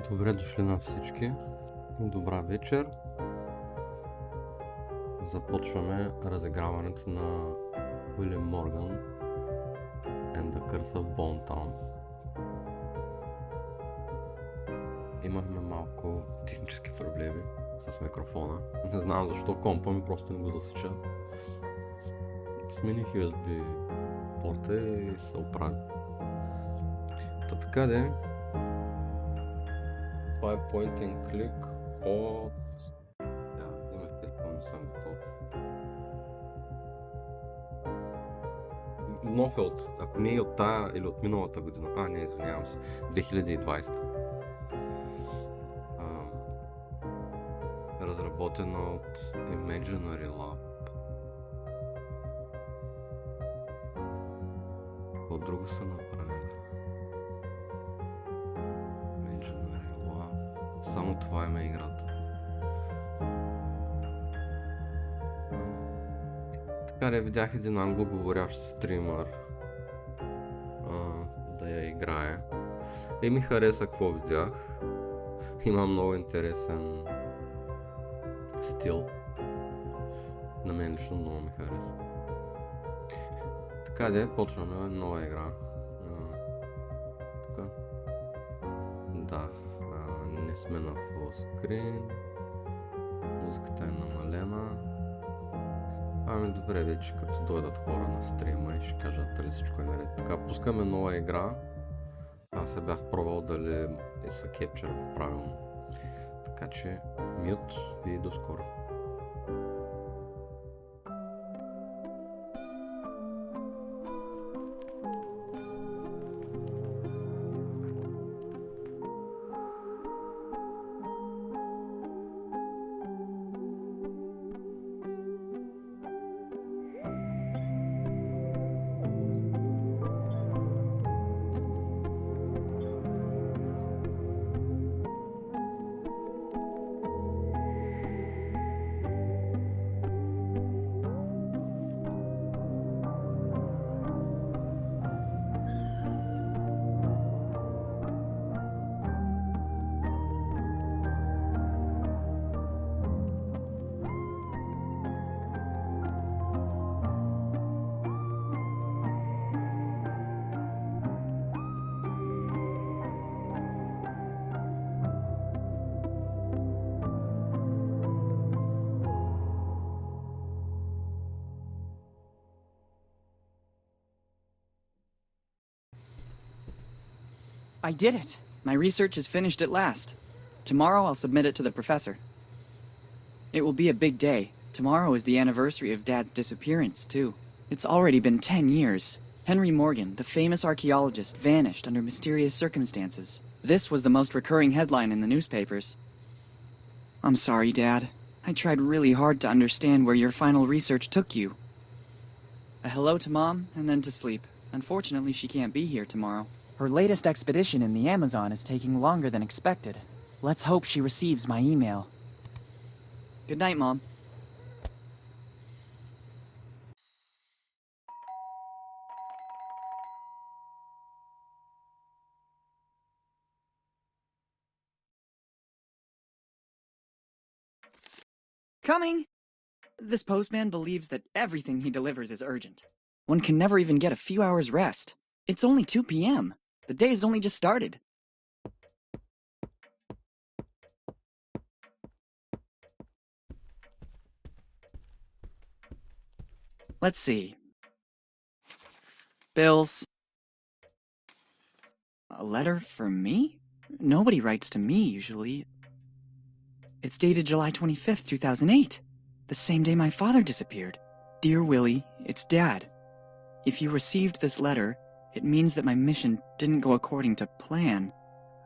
Добре дошли на всички. Добра вечер. Започваме разиграването на Willy Morgan and the Curse of Bone Town. Имахме малко технически проблеми с микрофона. Не знам защо компа ми просто не го засича. Смених USB порта и се оправи. Така де. Това е point and click от... не ме телефон, не съм готов. Нов е от... Ако не е от тая или от миналата година. Не, извинявам се. 2020. Разработена от Imaginary Lab. Какво друго са направили? Само това е играта. Така ли видях един англоговорящ стримър да я играе. И ми хареса какво видях. Има много интересен стил. На мен лично много ми хареса. Така де, почваме нова игра. Тук. Да. Не сме на full screen. Музиката е намалена. Добре вече, като дойдат хора на стрима и ще кажат дали всичко е наред. Така, пускаме нова игра. Аз се бях пробвал дали се кепчърва правилно. Така че, мют и до скоро. I did it! My research is finished at last. Tomorrow I'll submit it to the professor. It will be a big day. Tomorrow is the anniversary of Dad's disappearance, too. It's already been 10 years. Henry Morgan, the famous archaeologist, vanished under mysterious circumstances. This was the most recurring headline in the newspapers. I'm sorry, Dad. I tried really hard to understand where your final research took you. A hello to Mom, and then to sleep. Unfortunately, she can't be here tomorrow. Her latest expedition in the Amazon is taking longer than expected. Let's hope she receives my email. Good night, Mom. Coming! This postman believes that everything he delivers is urgent. One can never even get a few hours rest. It's only 2 p.m. The day has only just started. Let's see. Bills. A letter for me? Nobody writes to me usually. It's dated July 25th, 2008. The same day my father disappeared. Dear Willy, it's Dad. If you received this letter, it means that my mission didn't go according to plan.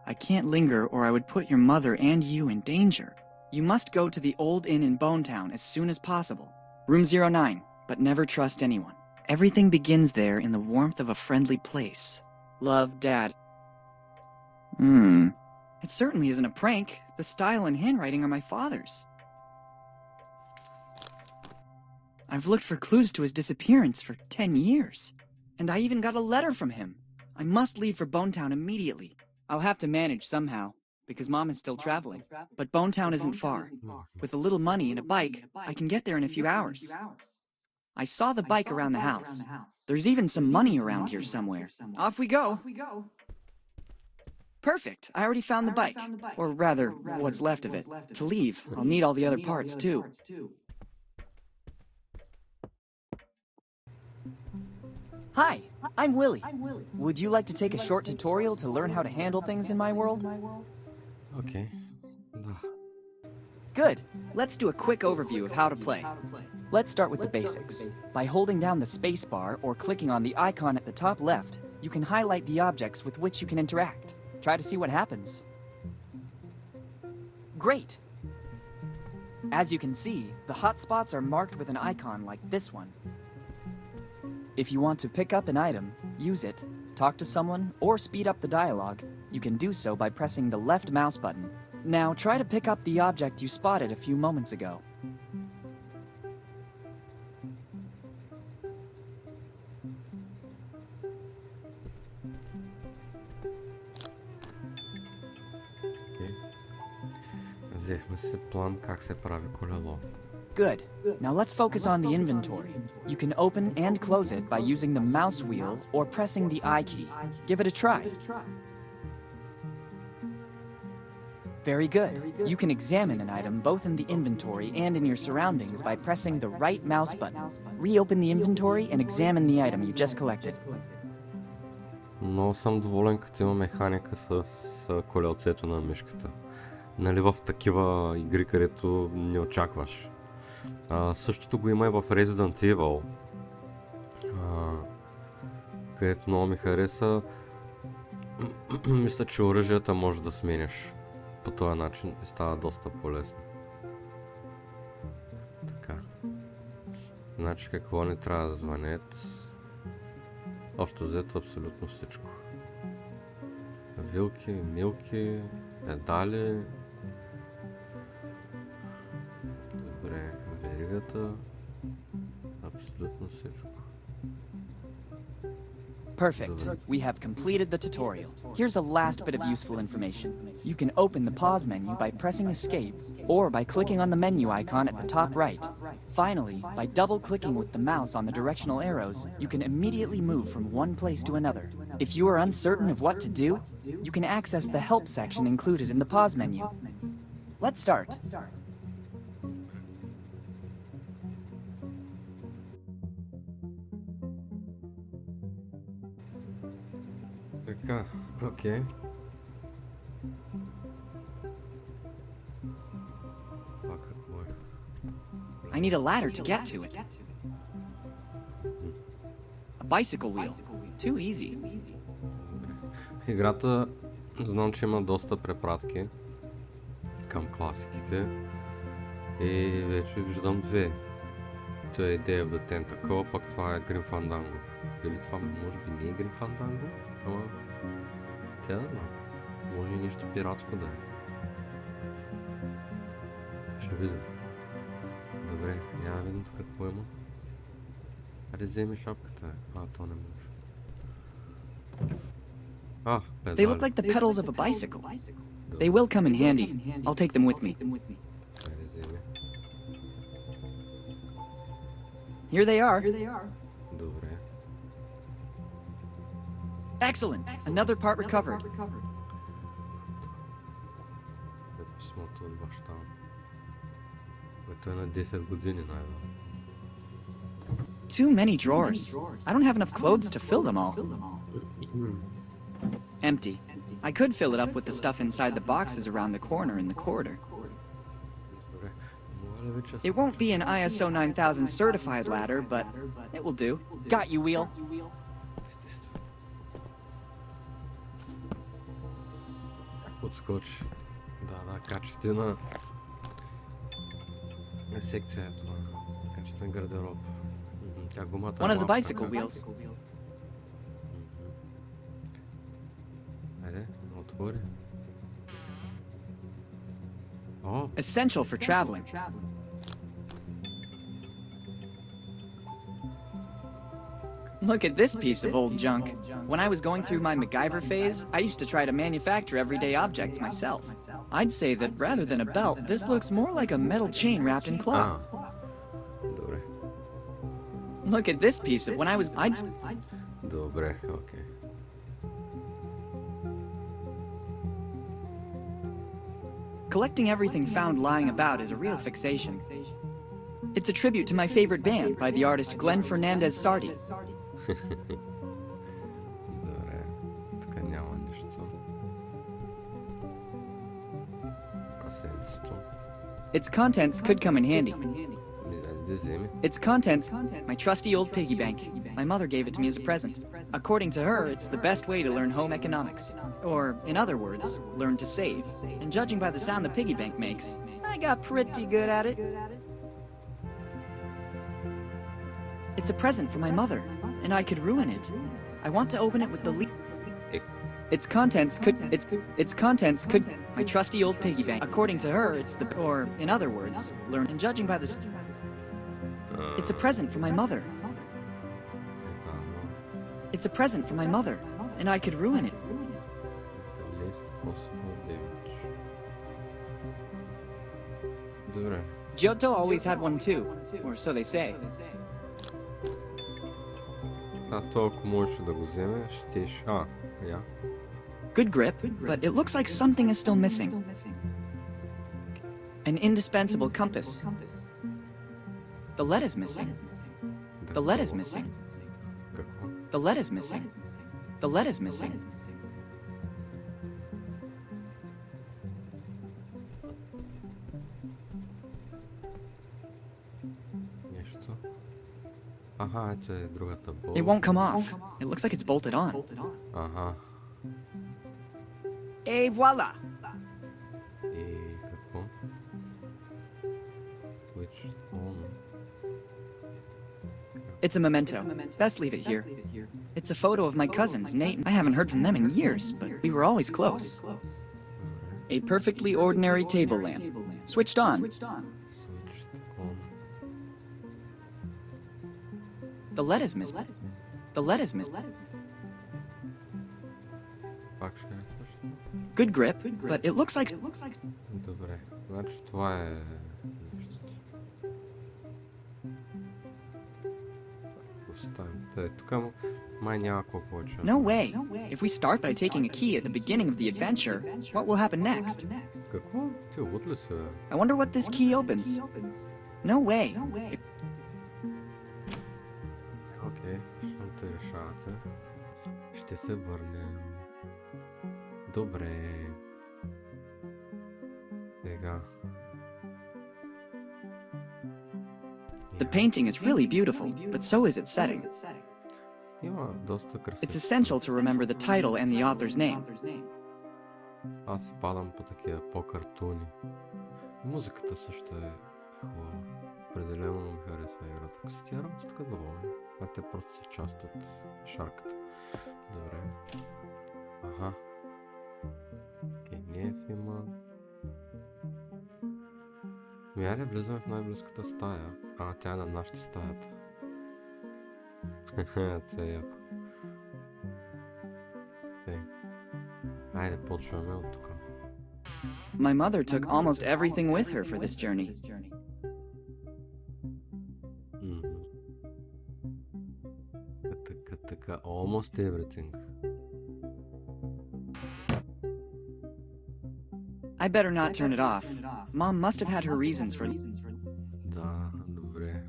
I can't linger or I would put your mother and you in danger. You must go to the old inn in Bonetown as soon as possible. Room 09, but never trust anyone. Everything begins there in the warmth of a friendly place. Love, Dad. It certainly isn't a prank. The style and handwriting are my father's. I've looked for clues to his disappearance for 10 years. And I even got a letter from him. I must leave for Bonetown immediately. I'll have to manage somehow. because Mom is still traveling. But Bonetown isn't far. With a little money and a bike, I can get there in a few hours. I saw the bike around the house. There's even some money around here somewhere. Off we go. Perfect. I already found the bike. Or rather, what's left of it. To leave, I'll need all the other parts too. Hi, I'm Willy. Would you like to take a short tutorial to learn how to handle things in my world? Окей. Да. Good. Let's do a quick overview of how to play. Let's start with the basics. By holding down the space bar or clicking on the icon at the top left, you can highlight the objects with which you can interact. Try to see what happens. Great! As you can see, the hotspots are marked with an icon like this one. If you want to pick up an item, use it, talk to someone, or speed up the dialogue, you can do so by pressing the left mouse button. Now try to pick up the object you spotted a few moments ago. Окей. Взехме си план как се прави колело. Good. Now let's focus on the inventory. You can open and close it by using the mouse wheel or pressing the I key. Give it a try. Very good. You can examine an item both in the inventory and in your surroundings by pressing the right mouse button. Reopen the inventory and examine the item you just collected. Много съм доволен, като има механика с колелцето на мишката. Нали в такива игри, където не очакваш. Същото го има и в Resident Evil, където много ми хареса. Мисля, че оръжията може да сменяш по този начин и става доста по-лесно. Така. Значи какво ни трябва? Звънец. Общо взето абсолютно всичко. Вилки, милки, педали. Добре, веригата. Абсолютно всичко. Perfect. We have completed the tutorial. Here's a last bit of useful information. You can open the pause menu by pressing escape or by clicking on the menu icon at the top right. Finally, by double-clicking with the mouse on the directional arrows, you can immediately move from one place to another. If you are uncertain of what to do, you can access the help section included in the pause menu. Let's start. Така, окей. Това какво е? I need a ladder to get to it. A bicycle wheel. Too easy. Играта знам, че има доста препратки към класиките и вече виждам две. Това е Day of the Tentacle, пък това е Grim Fandango. Или това може би не е Grim Fandango, ама тя да знам. Може и нищо пиратско да е. Ще видим. Добре, няма видим тук какво има. Аре, вземи шапката. То не може. Педали. They look like the pedals of a bicycle. They will come in handy. I'll take them with me. Аре, вземи. Here they are. Добре. Excellent. Another part recovered. Е писмото от баща, което е на 10 години най-вероятно. Too many drawers. I don't have enough clothes to fill them all. Empty. I could fill it up with the stuff inside the boxes around the corner in the corridor. Добре. Моля ви, че It won't be an ISO 9000 certified ladder, but it will do. Got you, Wheel. естествено. Подскочи. Да, качествена секция е това. Качествен гардероб. Тя гумата е One of the малка, bicycle така. wheels. Айде, отвори. О, Essential for traveling. Look at this piece of old junk. When I was going through my MacGyver phase, I used to try to manufacture everyday objects myself. I'd say that rather than a belt, this looks more like a metal chain wrapped in cloth. Добре. Look at this piece of when I was Добре, окей. Collecting everything found lying about is a real fixation. It's a tribute to my favorite band by the artist Glenn Fernandez Sardi. Добре. Така няма нищо. Прасенцето. Its contents could come in handy. Да вземи. Its contents, my trusty old piggy bank. My mother gave it to me as a present. According to her, it's the best way to learn home economics. Or, in other words, learn to save. And judging by the sound the piggy bank makes, I got pretty good at it. It's a present from my mother, and I could ruin it. I want to open it with the Its contents could my trusty old piggy bank. According to her, it's the or in other words, learn and judging by the It's a present from my mother. It's a present from my mother, and I could ruin it. The least possible damage. Добре. Giotto always had one too, or so they say. То ако можеш да го вземеш, щеш... я. Good grip, but it looks like something is still missing. An indispensable compass. The lead is missing. The lead is missing. Какво? The lead is missing. The lead is missing. Нещо. Ето е другата болка. It won't come off. It looks like it's bolted on. Et voila! И какво? Switched on. It's a memento. Best leave it here. It's a photo of my cousins, Nate. I haven't heard from them in years, but we were always close. A perfectly ordinary table lamp. Switched on. Switched on. The lead is missing. The lead is missing. Пак ще е също. Good grip, but it looks like... Добре. Значи това е нещото. Оставим. Тук май няма какво повече. No way. If we start by taking a key at the beginning of the adventure, what will happen next? Какво? Ти лут ли се? I wonder what this key opens. No way. Окей, щом те решавате. Ще се върнем. Добре. Сега. The painting is really beautiful, but so is its setting. Има доста красиво. It's essential to remember the title and the author's name. Аз падам по такива по-картуни. И музиката също е хубава. Определено ми харесва играта. Ако са тия работи така доволни, а те просто са част от шарката. Добре. Аха. Гениев има. Мяре, влизаме в най-близката стая. Тя е на нашата стаята. Това е яко. Айде, почваме от тук. My mother took almost everything with her for this journey. Така, almost everything. I better not turn it off. Mom must have had her reasons for... Да, добре.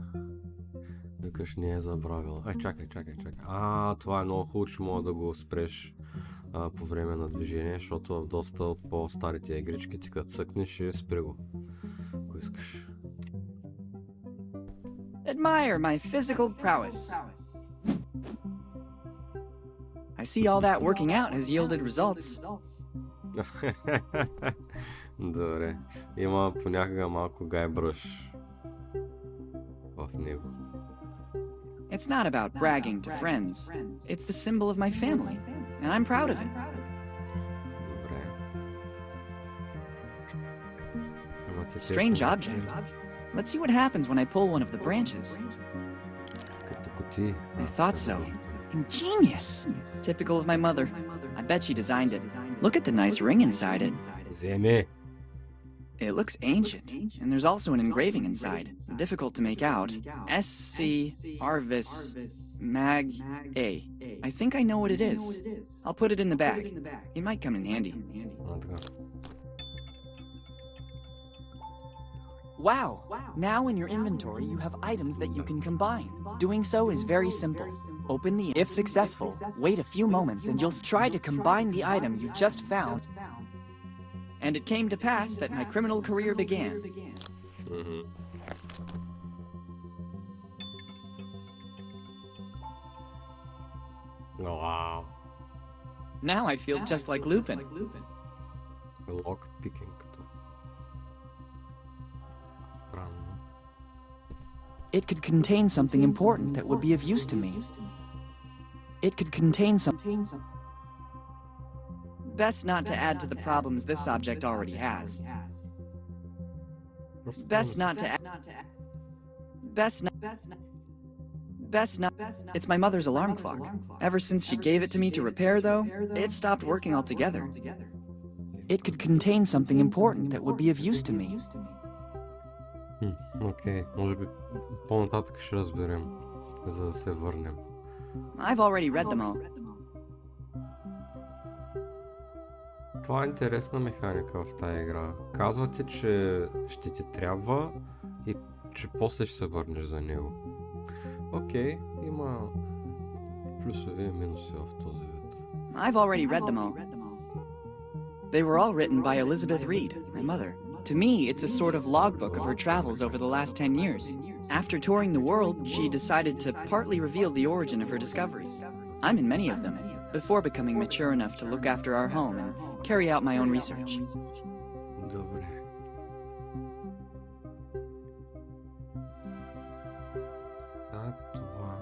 Викаш не е забравила. Чакай. Това е много хубаво, че мога да го спреш по време на движение, защото в доста от по-старите игрички ти като цъкнеш и спри го, ако искаш. Admire my physical prowess. I see all that working out has yielded results. Добре. Има понякога малко гайбръш в него. It's not about bragging to friends. It's the symbol of my family, and I'm proud of it. Добре. Strange object. Let's see what happens when I pull one of the branches. Като Кутии. I thought so. Ingenious. Typical of my mother. I bet she designed it. Look at the nice ring inside it. Вземи. It looks ancient, and there's also an engraving inside. Difficult to make out. SC Arvis Mag A. I think I know what it is. I'll put it in the bag. It might come in handy. Така. Wow! Now in your inventory you have items that you can combine. Doing so is very simple. Open the... If successful, wait a few moments and you'll try to combine the item you just found. And it came to pass that my criminal career began. Вау. Now I feel just like Lupin. Лок пикинг като. Странно. It could contain something important that would be of use to me. It could contain something... Best not to add to the problems this object already has. Best not to add... Best not... Best not... It's my mother's alarm clock. Ever since she gave it to me to repair, though, it stopped working altogether. It could contain something important that would be of use to me. Окей, може би по-нататък ще разберем, за да се върнем. I've already read them all. Това е интересна механика в тази игра. Казвате, че ще ти трябва и че после ще се върнеш за него. Окей, има плюсове и минуси в този вид. I've already read them all. They were all written by Elizabeth Reed, my mother. To me, it's a sort of logbook of her travels over the last 10 years. After touring the world, she decided to partly reveal the origin of her discoveries. I'm in many of them, before becoming mature enough to look after our home and carry out my own research. Добре. Това.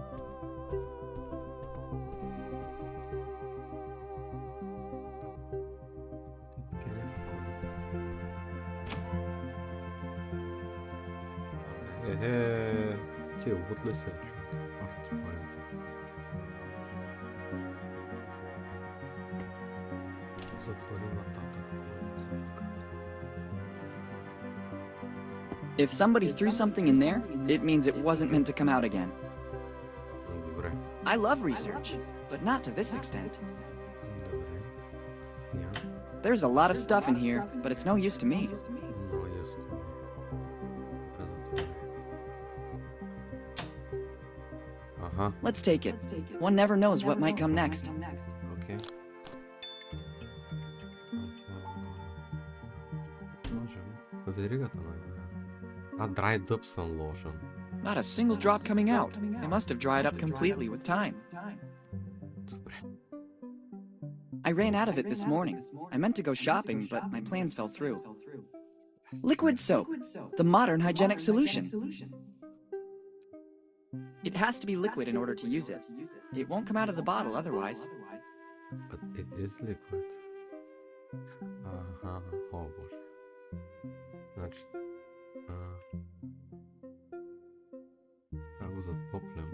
Ти обут ли се, човек? Пах ти парята. Затвори вратата. If somebody threw something in there, it means it wasn't meant to come out again. Добре. I love research, but not to this extent. Добре. Я. There's a lot of stuff in here, but it's no use to me. Но ясно. Ага. Let's take it. One never knows what might come next. Окей. Веригата на игра. Dried up some lotion. Not a single drop coming out. It must have dried up completely with time. Добре. I ran out of it this morning. I meant to go shopping, but my plans fell through. Liquid soap, the modern hygienic solution. It has to be liquid in order to use it. It won't come out of the bottle otherwise. But it is liquid. Ага, о боже. Значит, го затоплям.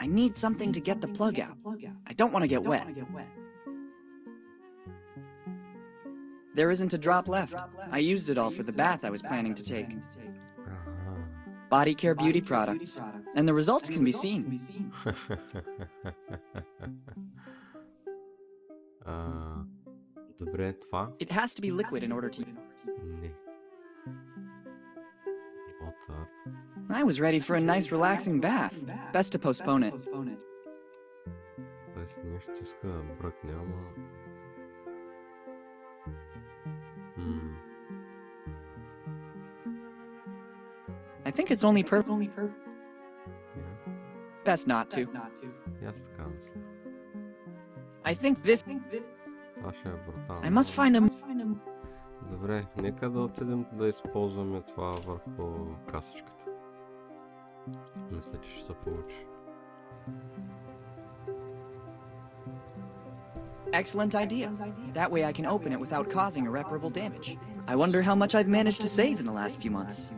I need something to get the plug out. I don't want to get wet. There isn't a drop left. I used it all for the bath I was planning to take. Ага. Body care beauty products. And the results can be seen. Добре, това? It has to be liquid in order to... Не. Water. I was ready for a nice relaxing bath. Best to postpone it. Тоест нещо иска да бръкне, ама... I think it's only purple. Best not to. И аз така мисля. I think this... Това ще е брутално. I must find a... Добре, нека да отидем да използваме това върху касичката. Мисля, че ще се получи. Excellent idea. That way I can open it without causing irreparable damage. I wonder how much I've managed to save in the last few months.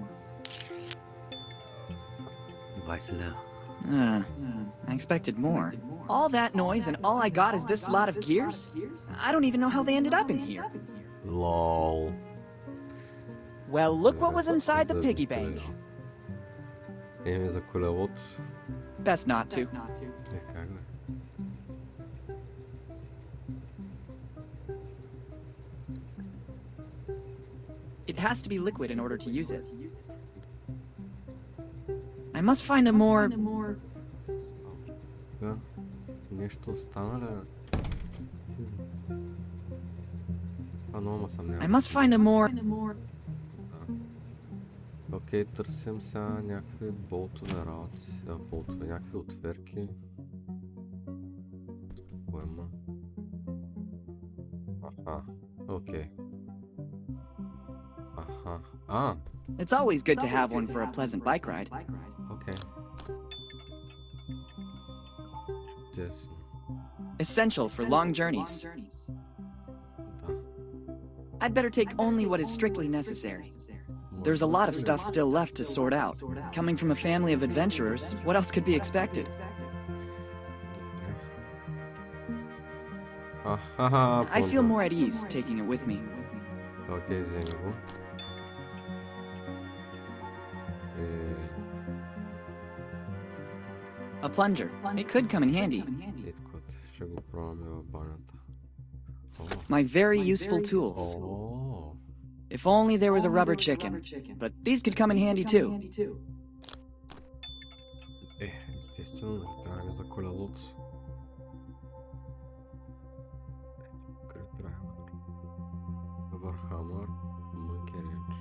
20 лева. I expected more. All that noise and all I got is this lot of gears? I don't even know how they ended up in here. Лол. Well, look what was inside the piggy bank. Еми за колелото. Best not to. Как бе? It has to be liquid in order to use it. I must find a more... Да. Нещо остана ли? Много съмнявам. I must find a more... Окей, търсим сега някакви болтове работи. Болтове, някакви отверки. Поема. Аха, окей. Аха, It's always good to have one for a pleasant bike ride. окей. Чудесно. Essential for long journeys. Да. I'd better take only what is strictly necessary. There's a lot of stuff still left to sort out. Coming from a family of adventurers, what else could be expected? I feel more at ease taking it with me. Окей, вземи го. A plunger. It could come in handy. Иткот, ще го пробваме в банята. My very useful tools. О, If only there was a rubber chicken. But these could come in handy too. Естествено, нали трябва за колелото. Върхамър, monkey wrench.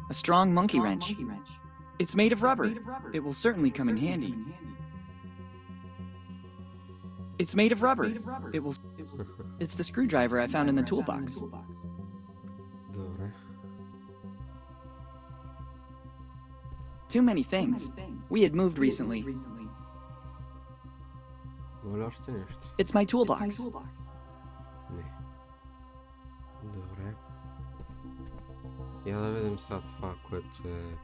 A strong monkey wrench. It's made of rubber. It will certainly come in handy. It's made of rubber. It's the screwdriver I found in the toolbox. Добре. Too many things. We had moved recently. Но ли още нещо? It's my toolbox. Не. Добре. Я да видим сега това, което е...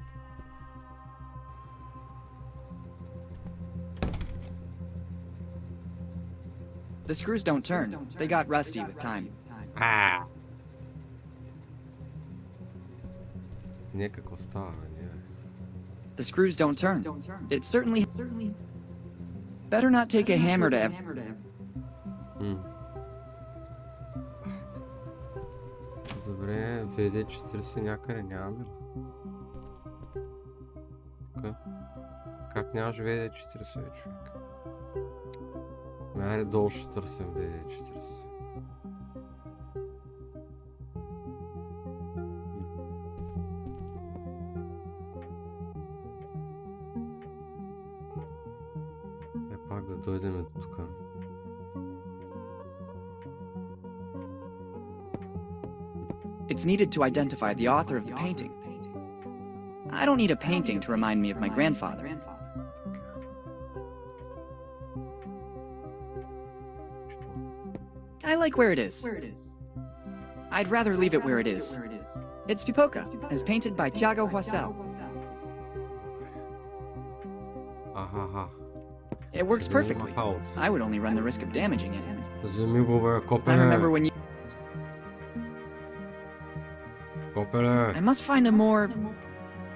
The screws don't turn. They got rusty with time. Не, какво става, бе? Не, бе. The screws don't turn. It certainly... Better not take a hammer to... Добре, VD40 някъде нямаме ли? Как нямаш VD40, бе, човек? Айде долу ще търсим VD40. Пак да дойдем до тук. It's needed to identify the author of the painting. I don't need a painting to remind me of my grandfather. I like where it is. I'd rather leave it where it is. It's Pipoca, as painted by Tiago Huasel. Аха. It works perfectly. I would only run the risk of damaging it. Вземи го, бе, I копеле. remember when you... Копеле. I must find a more...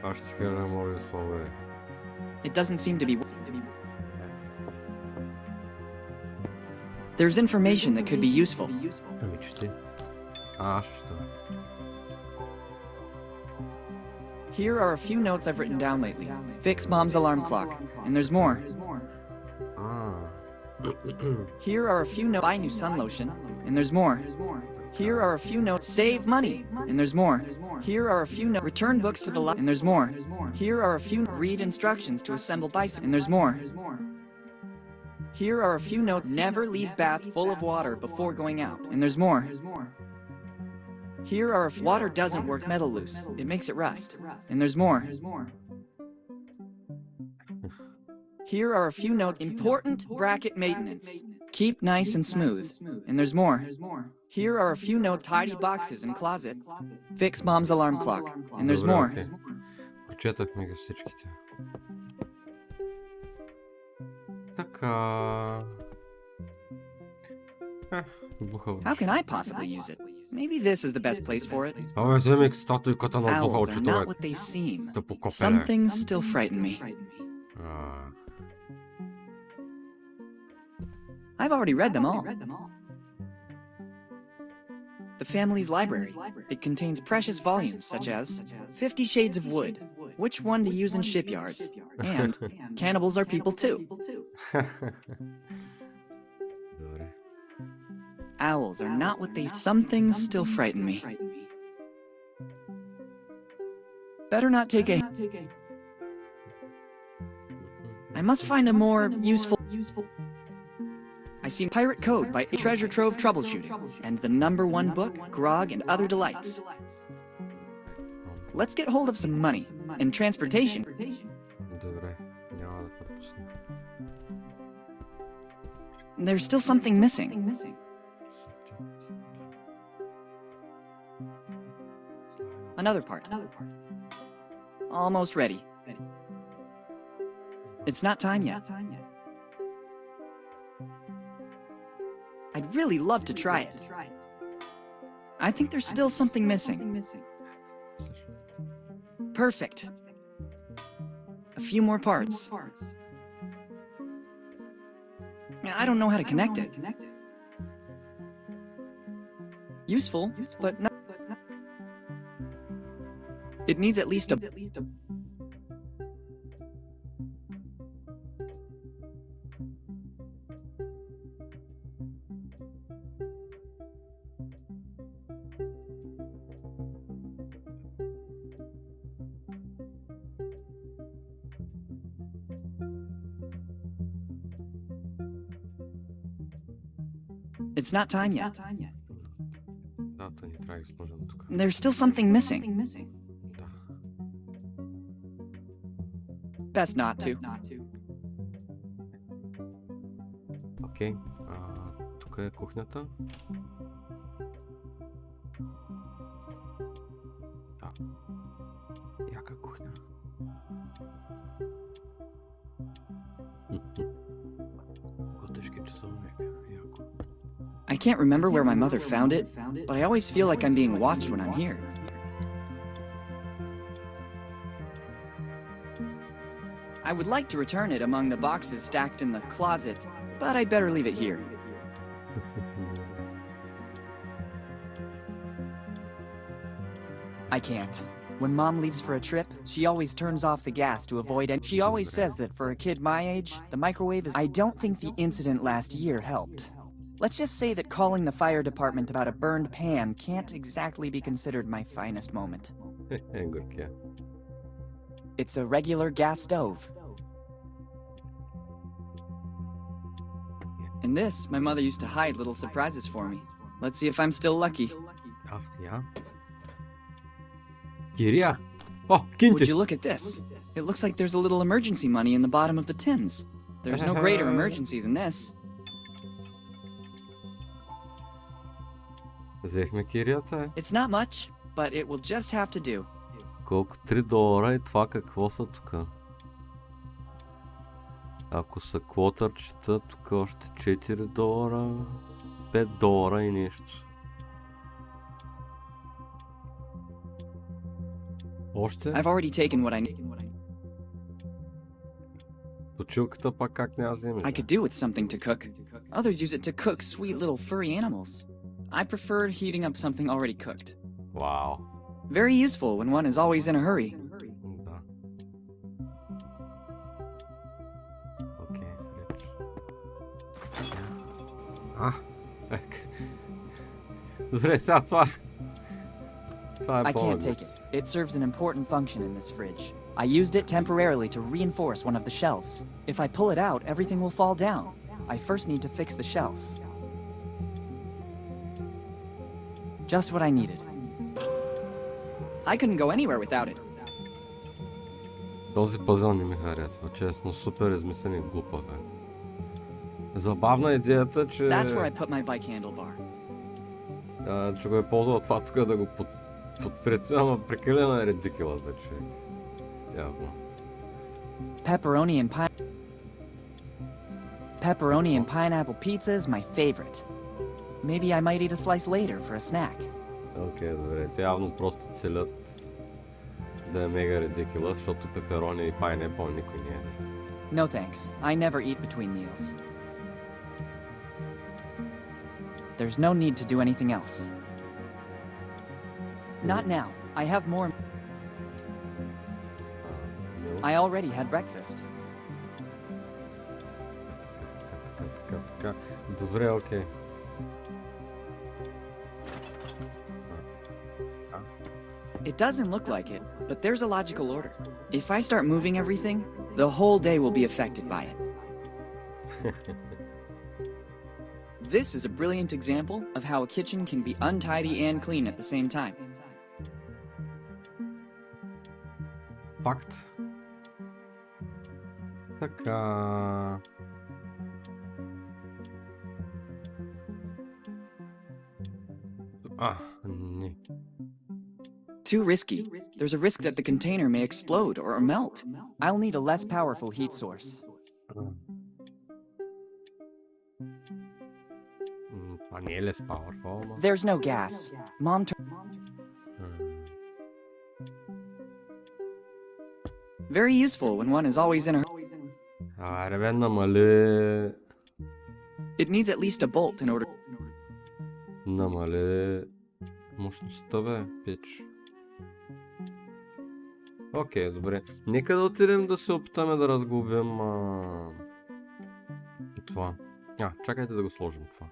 Аз ще ти кажа може слово, бе. It doesn't seem to be... There's information that could be useful. Ами чети. Аз ще чета. Here are a few notes I've written down lately. Fix Mom's alarm clock. And there's more. Here are a few notes. Buy new sun lotion. And there's more. Here are a few notes. Save money. And there's more. Here are a few notes. Return books to the library. And there's more. Here are a few. Read instructions to assemble bicycles. And there's more. Here are a few notes. Never leave bath full of water before going out. And there's more. Here are water doesn't work metal loose. It makes it rust. And there's more. Here are a few notes. Important bracket maintenance. Keep nice and smooth. And there's more. Here are a few notes. Tidy boxes and closet. Fix Mom's alarm clock. And there's more. Прочетахме ги всичките. Така. Бухал. How can I possibly use it? Maybe this is the best place for it. Абе, вземи статуйката на Owls are бухалчето, not бе. what they seem. Тъпо копеле. Some things still frighten me. А, I've already read them all. The family's library. It contains precious volumes such as 50 Shades of Wood, which one to use in shipyards, and Cannibals Are People Too. добре. Owls are not what they... Some things still frighten me. Better not take a... I must find a more useful... I see Pirate Code by Treasure Trove Troubleshooting, and the #1 book, Grog and Other Delights. Let's get hold of some money and transportation. Добре, няма да пропусна. There's still something missing. Another part. Almost ready. It's not time yet. I'd really love to try it. I think there's still something missing. Perfect. A few more parts. I don't know how to connect it. Useful, but not... It needs at least a... It's not time yet. Дата ни трябва да изложим тук. There's still something missing. Да. Best not to. Окей, тук е кухнята. Да. Яка кухня. Готешки часовник. Яко. I can't remember where my mother found it, but I always feel like I'm being watched when I'm here. I would like to return it among the boxes stacked in the closet, but I'd better leave it here. I can't. When Mom leaves for a trip, she always turns off the gas to avoid it. She always says that for a kid my age, the microwave is... I don't think the incident last year helped. Let's just say that calling the fire department about a burned pan can't exactly be considered my finest moment. Горкия. It's a regular gas stove. In this, my mother used to hide little surprises for me. Let's see if I'm still lucky. А, я. Кирия! О, кинти! Would you look at this? It looks like there's a little emergency money in the bottom of the tins. There's no greater emergency than this. Взехме кирията. It's not much, but it will just have to do. Колко? $3 и това какво са тук? Ако са квотърчета, тук още $4, $5 и нещо. Още? I've already taken what I need. Точилката пак как няма вземеш? I could do with something to cook. Others use it to cook sweet little furry animals. I prefer heating up something already cooked. Вау. Very useful when one is always in a hurry. Да. Окей, фрич. Добре, сега това. Това е I can't по-добре. take it. It serves an important function in this fridge. I used it temporarily to reinforce one of the shelves. If I pull it out, everything will fall down. I first need to fix the shelf. Just what I needed. I couldn't go anywhere without it. Този пъзел не ми харесва, честно, супер измислен и глупав е. Забавна е идеята, че... That's where I put my bike handlebar. че го е ползвал това тук да го подпреци, ама прекалена е редикила, значи. Ясно. Pepperoni and pine... pepperoni and pineapple pizza is my favorite. Maybe I might eat a slice later for a snack. Окей, добре. Те явно просто целят да е мега редикюлъс, защото пеперони и пайнепъл никой не е. No thanks. I never eat between meals. There's no need to do anything else. Not now. I have more. I already had breakfast. Така. Добре, окей. It doesn't look like it, but there's a logical order. If I start moving everything, the whole day will be affected by it. This is a brilliant example of how a kitchen can be untidy and clean at the same time. Факт. Така. Не. Too risky. There's a risk that the container may explode or melt. I'll need a less powerful heat source. Това не е less powerful, ама. There's no gas. Mom Very useful when one is always in a hurry. Аре бе, намали... It needs at least a bolt in order. Намали... мощността, бе, пич. Окей, добре. Нека да отидем да се опитаме да разглобим това. Чакайте да го сложим това.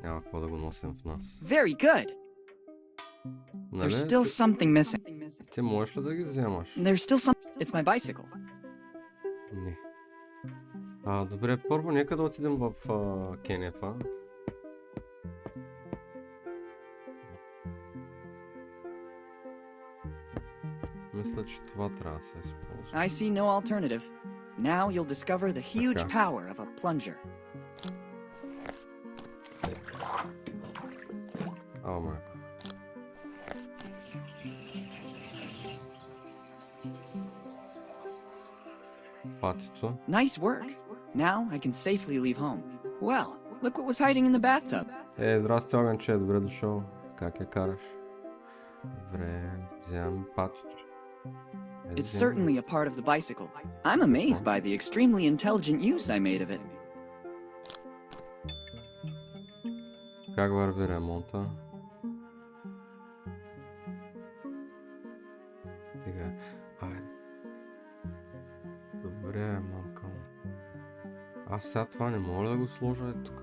Няма какво да го носим в нас. Very good. Нали? There's still something missing. Ти можеш ли да ги вземаш? There's still some. It's my bicycle. Не. Добре, първо нека да отидем в Кенефа. Мисля, че това трябва да се използва. I see no alternative. Now you'll discover the huge power of a plunger. Майко. Патито. Nice work. Now I can safely leave home. Well, look what was hiding in the bathtub. Здрасти, огънче, добре дошъл. Как я караш? Добре, вземам патито. It's certainly a part of the bicycle. I'm amazed by the extremely intelligent use I made of it. Как върви ремонта? Сега. Добре, мамка. Аз сега това не мога да го сложа тук.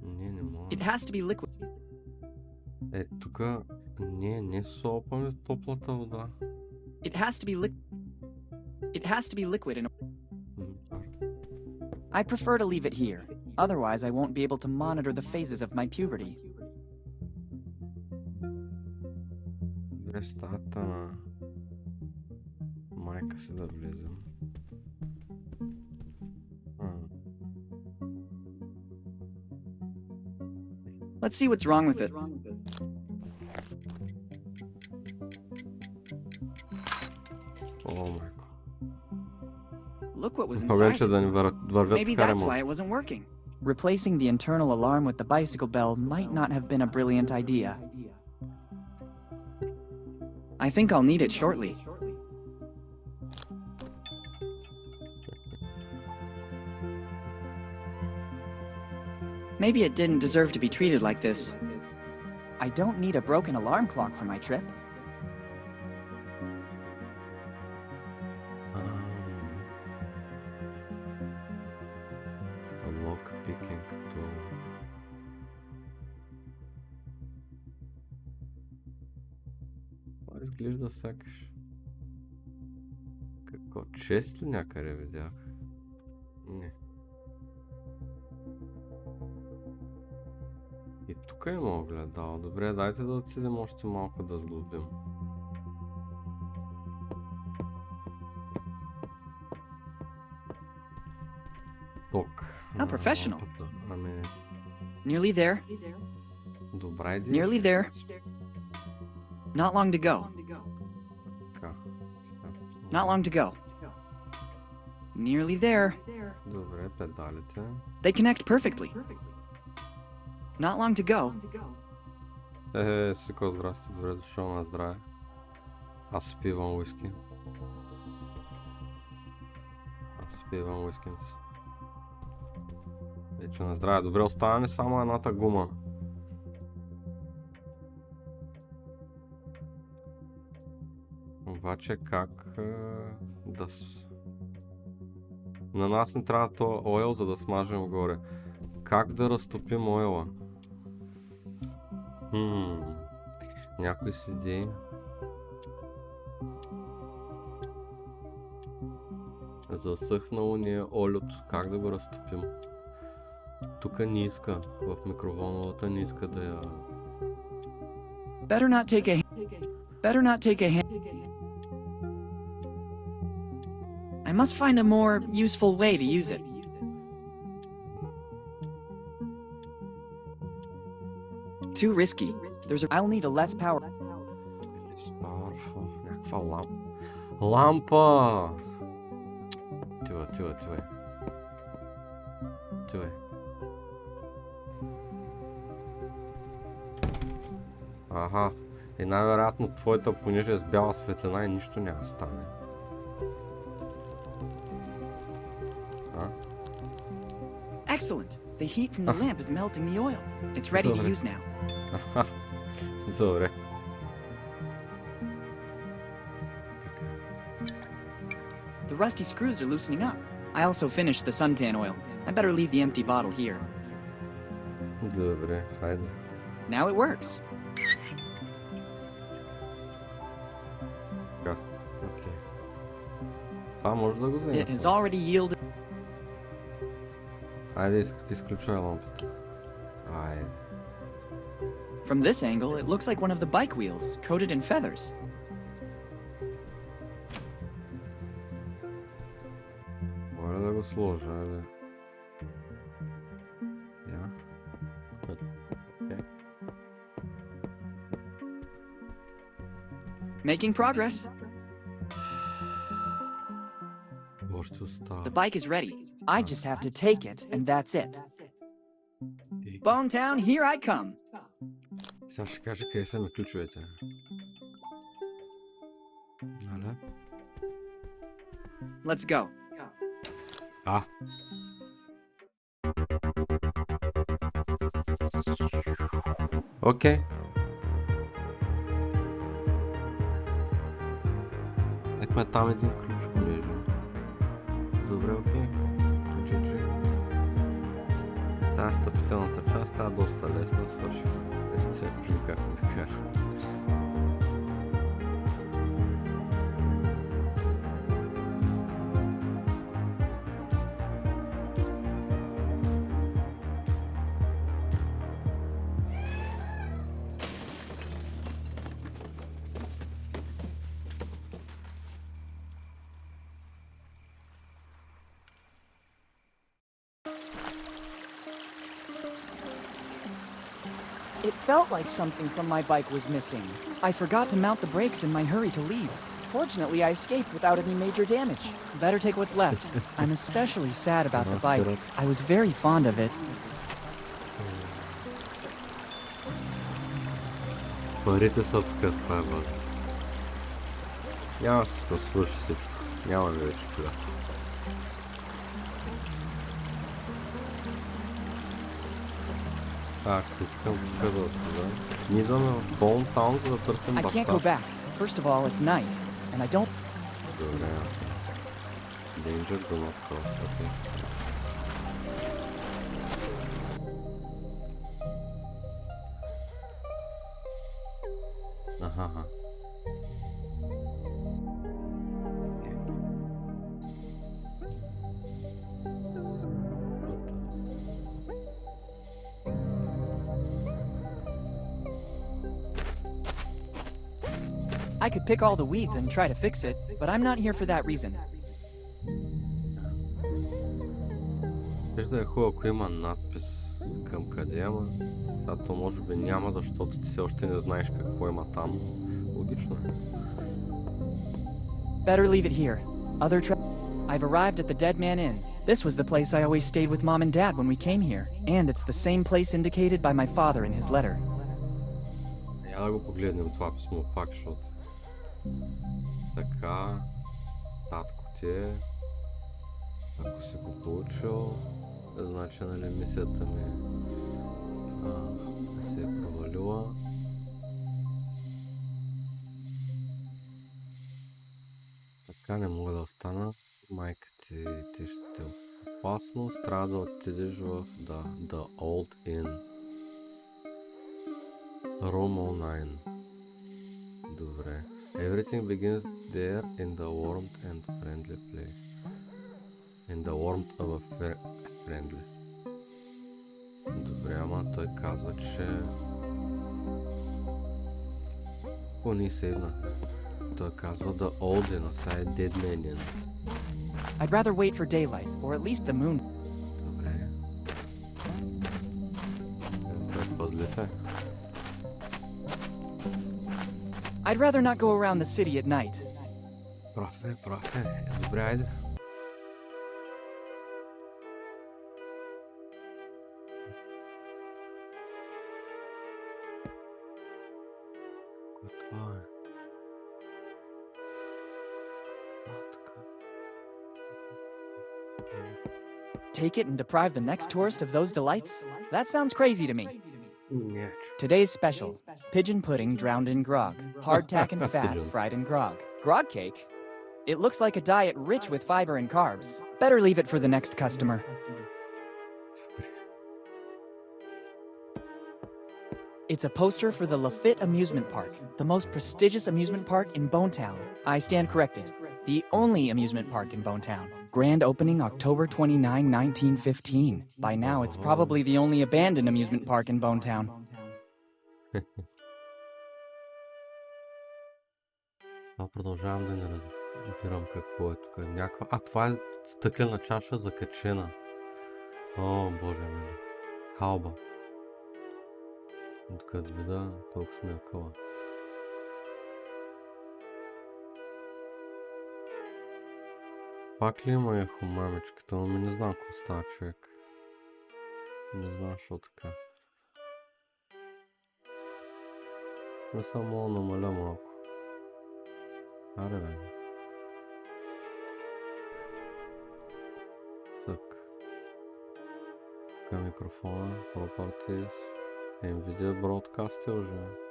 Не мога. It has to be liquid. Тук не сопаме топлата вода. It has to be liquid in. I prefer to leave it here. Otherwise, I won't be able to monitor the phases of my puberty. Добре, стата на майка си да влезем. Let's see what's wrong with it. Look what was inside. Maybe that's why it wasn't working. Replacing the internal alarm with the bicycle bell might not have been a brilliant idea. I think I'll need it shortly. Maybe it didn't deserve to be treated like this. I don't need a broken alarm clock for my trip. Изглежда сякаш. Какво? Чест ли някъде видях? Не. И тук има огледало. Добре, дайте да отидем още малко да сглобим. Тук. How professional. Ами... Nearly there. Добра идея. Nearly there. Not long to go. Not long to go. Nearly there. Добре, педалите. They connect perfectly. Not long to go. Сико, здрасти, добре дошъл, на здраве. Аз си пивам уиски. Уискинци. Вече на здраве. Добре, остава ни само едната гума. Обаче как да... На нас не трябва този ойл, за да смажем горе. Как да разтопим ойла? Някой седи. Засъхнало ни е олиото. Как да го разтопим? Тук не иска. В микроволновата не иска да я... Better not take a hand. I must find a more useful way to use it. Too risky. I'll need a less power. Less powerful. Някаква лампа! Тюе. Аха. И най-вероятно твоята, понеже е с бяла светлина и нищо няма да стане. Excellent. The heat from the lamp is melting the oil. It's ready to use now. Добре. The rusty screws are loosening up. I also finished the suntan oil. I better leave the empty bottle here. Добре, хайде. Now it works. Окей. Това може да го вземем. It has already yielded. Айде, изключвай лампата. Айде. From this angle, it looks like one of the bike wheels, coated in feathers. Моля да го сложа, айде. Я. Окей. Making progress. Още остава. The bike is ready. I just have to take it, and that's it. Bone Town, here I come. Сега ще кажа къде са ми ключовете. Нали? Let's go. Окей. Нехме там един ключ, понеже. Добре, окей. Тази стъпителната част става доста лесна, свърши. Се чуй как да кажа. It felt like something from my bike was missing. I forgot to mount the brakes in my hurry to leave. Fortunately, I escaped without any major damage. Better take what's left. I'm especially sad about the bike. I was very fond of it. Парите са тук, това е важно. Няма да си свърши всичко. Няма ли вече това. Так, искам тук да отида. Ние идваме в Боунтаун, за да търсим баща си. I can't go back. First of all, it's night, and I don't... Добре. Danger do not cross, окей. Аха. I could pick all the weeds and try to fix it, but I'm not here for that reason. Вижда е хубаво, ако има надпис към къде, ама сега то може би няма, защото ти все още не знаеш какво има там. Логично е. Better leave it here. I've arrived at the Dead Man Inn. This was the place I always stayed with Mom and Dad when we came here, and it's the same place indicated by my father in his letter. Я да го погледнем това писмо пак, защото... Така... Татко ти е... Ако си го получил... Значи, нали, мисията ми... се е провалила. Така не мога да остана. Майка ти ще сте в опасност. Трябва да отидеш в The Old Inn. Room 9. Добре. Everything begins there in the warmth and friendly place. In the warmth of a friendly. Добре, ама той каза, че... Ние сейвнахме. Той казва The Old Inn, а сега е Dead Man Inn. I'd rather wait for daylight, or at least the moon. Добре. Това е пъзелите. I'd rather not go around the city at night. Прав е. Добре, айде. Това е. Take it and deprive the next tourist of those delights? That sounds crazy to me. Нет. Today's special, pigeon pudding drowned in grog, hardtack and fat Pigeon. fried in grog. Grog cake? It looks like a diet rich with fiber and carbs. Better leave it for the next customer. It's a poster for the Lafitte Amusement Park, the most prestigious amusement park in Bonetown. I stand corrected. The only amusement park in Bonetown. Grand opening October 29, 1915. By now, it's probably the only abandoned amusement park in Bonetown. Продължавам да не разбирам какво е тук. Някаква... това е стъклена чаша закачена. О, боже ми. Халба. Откъде вида, толкова сме акъла. Пак ли има ехо мамичката, но не знам какво става, човек. Не знам, защо така. Не съм мога намаля малко. Аре, бе. Так. Така микрофона, Properties, NVIDIA Broadcast уже.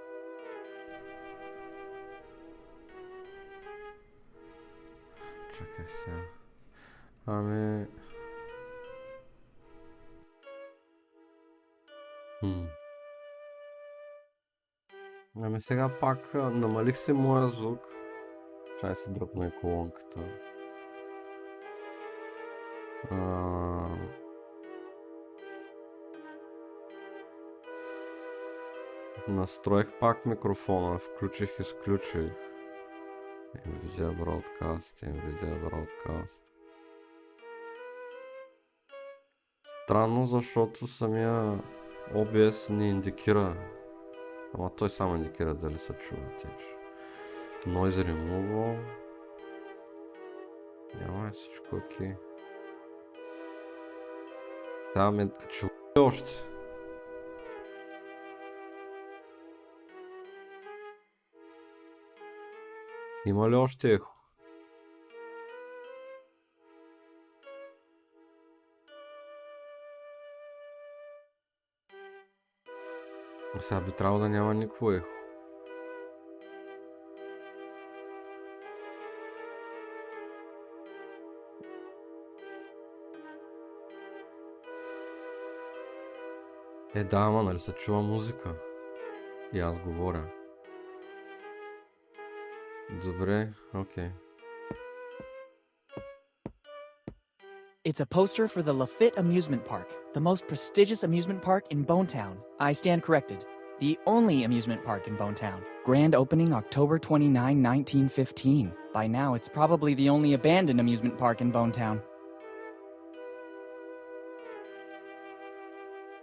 Чакай сега. Ами... Ами сега пак намалих си моя звук. Чай си дръпна и колонката. Настроих пак микрофона, включих, изключих. NVIDIA Broadcast. Странно, защото самия OBS не индикира. Ама той само индикира дали се чува теч. Noise Removal. Няма всичко окей. Сега ме чува още. Има ли още ехо? Сега би трябвало да няма никакво ехо. Да, ама нали се чува музика? И аз говоря. Добре, окей. It's a poster for the Lafitte Amusement Park, the most prestigious amusement park in Bonetown. I stand corrected. The only amusement park in Bonetown. Grand opening October 29, 1915. By now, it's probably the only abandoned amusement park in Bonetown.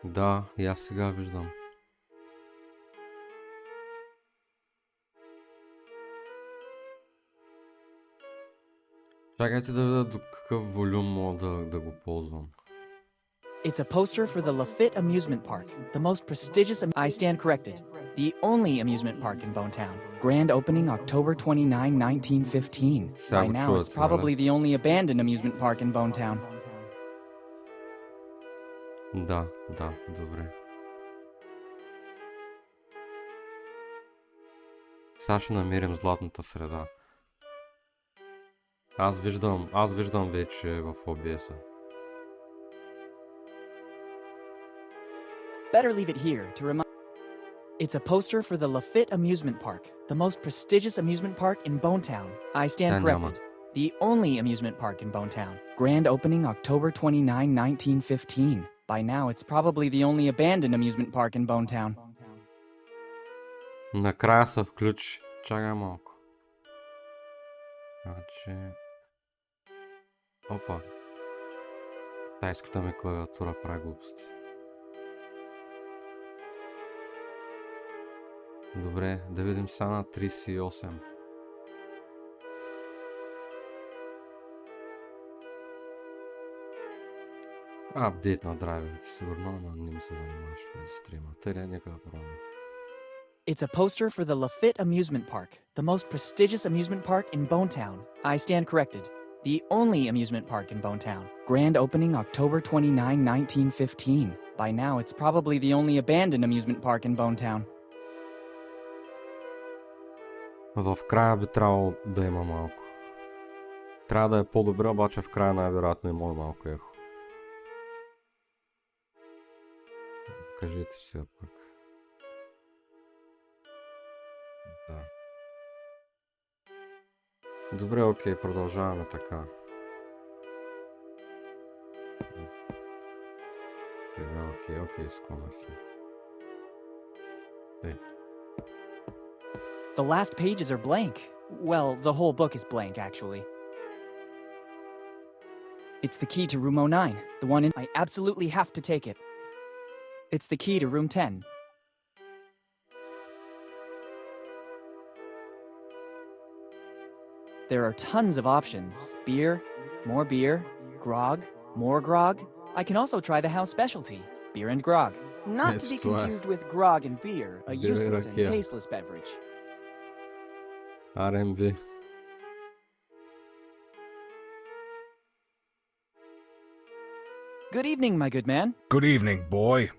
Да, и аз сега виждам. Чакайте да видя до какъв волюм мога да го ползвам. It's a poster for the Lafitte Amusement Park, the most prestigious. I stand corrected. The only amusement park in Bonetown. Grand opening October 29, 1915. By now, it's probably the only abandoned amusement park in Bonetown. Да, добре. Сега ще намерим златната среда. Аз виждам вече в OBS-а. Better leave it here to remind. It's a poster for the Lafitte Amusement Park, the most prestigious amusement park in Bonetown. I stand corrected. The only amusement park in Bonetown. Grand opening October 29, 1915. By now, it's probably the only abandoned amusement park in Bonetown. Накрая се включи. Чакай малко. Значи... Опа. Тайската ми клавиатура прави глупости. Добре, да видим сега на 38. Апдейт на драйверите, сигурно, ама не ми се занимаваш преди стрима. Тъде, нека да правим. It's a poster for the Lafitte Amusement Park, the most prestigious amusement park in Bonetown. I stand corrected. The only amusement park in Bonetown. Grand opening October 29, 1915. By now, it's probably the only abandoned amusement park in Bonetown. В края би трябвало да има малко. Трябва да е по-добре, обаче в края най-вероятно има малко ехо. Кажете сега пък. Да. Добре, окей, продължаваме така. Окей, скомър се. The last pages are blank. Well, the whole book is blank, actually. It's the key to room 09, the one in... I absolutely have to take it. It's the key to room 10. There are tons of options. Beer, more beer, grog, more grog. I can also try the house specialty, beer and grog. Not to be confused with grog and beer, a useless and tasteless beverage. RMV. Good evening, my good man. Good evening, boy.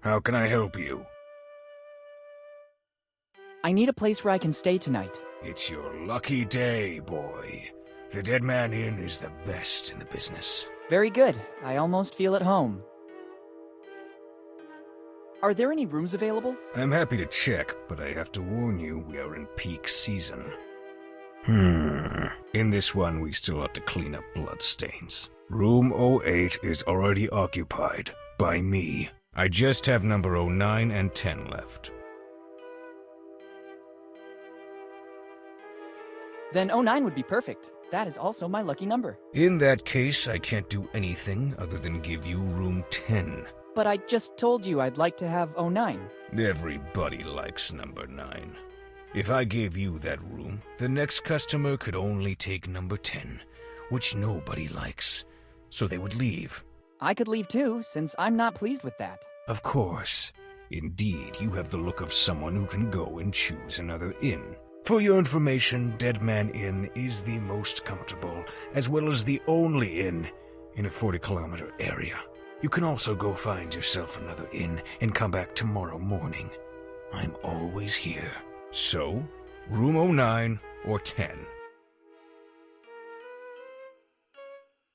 How can I help you? I need a place where I can stay tonight. It's your lucky day, boy. The Dead Man Inn is the best in the business. Very good. I almost feel at home. Are there any rooms available? I'm happy to check, but I have to warn you we are in peak season. In this one, we still have to clean up bloodstains. Room 08 is already occupied by me. I just have number 09 and 10 left. Then 09 would be perfect. That is also my lucky number. In that case, I can't do anything other than give you room 10. But I just told you I'd like to have 09. Everybody likes number 9. If I gave you that room, the next customer could only take number 10, which nobody likes, so they would leave. I could leave too, since I'm not pleased with that. Of course. Indeed, you have the look of someone who can go and choose another inn. For your information, Dead Man Inn is the most comfortable, as well as the only inn in a 40-kilometer area. You can also go find yourself another inn and come back tomorrow morning. I'm always here. So, room 09 or 10.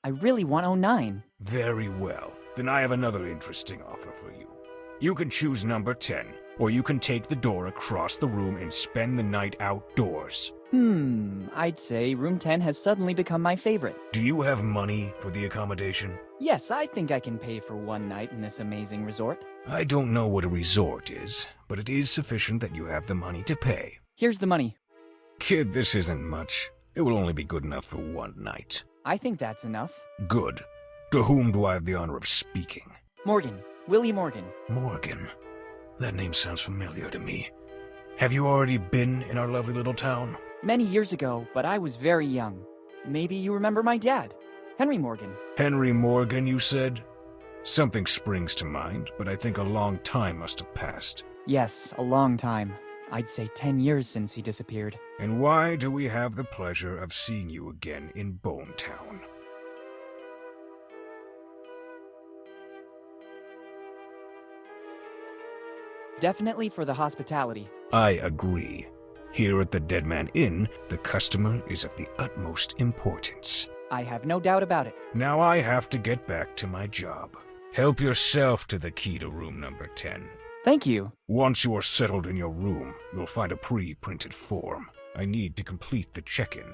I really want 09. Very well. Then I have another interesting offer for you. You can choose number 10, or you can take the door across the room and spend the night outdoors. I'd say room 10 has suddenly become my favorite. Do you have money for the accommodation? Yes, I think I can pay for one night in this amazing resort. I don't know what a resort is, but it is sufficient that you have the money to pay. Here's the money. Kid, this isn't much. It will only be good enough for one night. I think that's enough. Good. To whom do I have the honor of speaking? Morgan. Willy Morgan. Morgan. That name sounds familiar to me. Have you already been in our lovely little town? Many years ago, but I was very young. maybe you remember my dad, Henry Morgan. Henry Morgan, you said? Something springs to mind, but I think a long time must have passed. Yes, a long time. I'd say 10 years since he disappeared. And why do we have the pleasure of seeing you again in Bone Town? Definitely for the hospitality. I agree. Here at the Dead Man Inn, the customer is of the utmost importance. I have no doubt about it. Now I have to get back to my job. Help yourself to the key to room number 10. Thank you. Once you are settled in your room, you'll find a pre-printed form. I need to complete the check-in.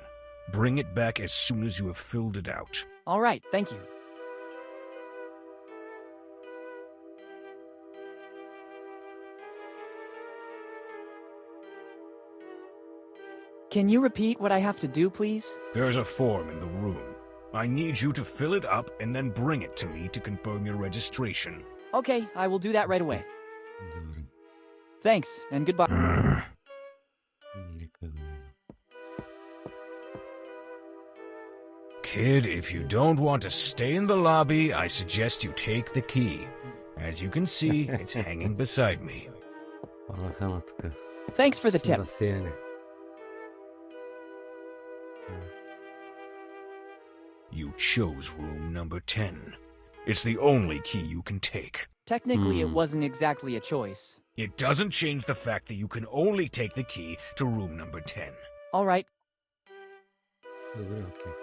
Bring it back as soon as you have filled it out. All right, thank you. Can you repeat what I have to do, please? There's a form in the room. I need you to fill it up and then bring it to me to confirm your registration. Okay, I will do that right away. Добре. Thanks, and goodbye. Нека да видим. Kid, if you don't want to stay in the lobby, I suggest you take the key. As you can see, it's hanging beside me. Фанаха на така. Thanks for the Сме tip. разсеяни. You chose room number 10. It's the only key you can take. Technically, it wasn't exactly a choice. It doesn't change the fact that you can only take the key to room number 10. All right. Добре, окей.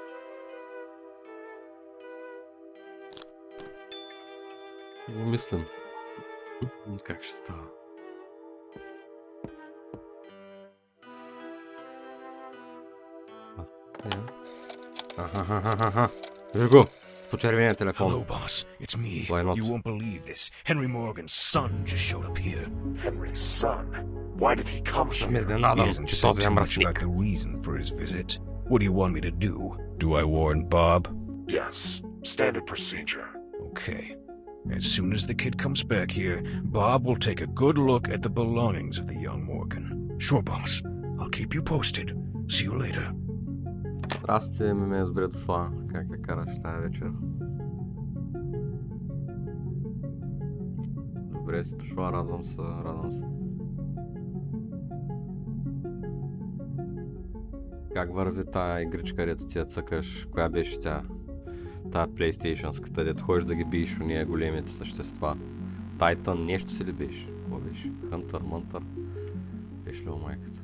Го мислям. Как ще става? Аха. Виж го! По червения телефон. Hello, boss. It's me. Why not? You won't believe this. Henry Morgan's son just showed up here. Henry's son? Why did he come Съм here? He изненадан, hasn't че said този е too much about мръсник. the reason for his visit. What do you want me to do? Do I warn Bob? Yes, standard procedure. Okay. As soon as the kid comes back here, Bob will take a good look at the belongings of the young Morgan. Sure, boss. I'll keep you posted. See you later. Здрасти, ме е добре дошла. Как я караш тази вечер? Добре си дошла, радвам се. Как върви тая игричка, дето ти я цъкаш? Коя беше тя? Тая PlayStation-ската, дето ходиш да ги биеш уния големите същества. Тайтън нещо си ли беше? Какво беше? Хънтър, мънтър? Беше ли майката?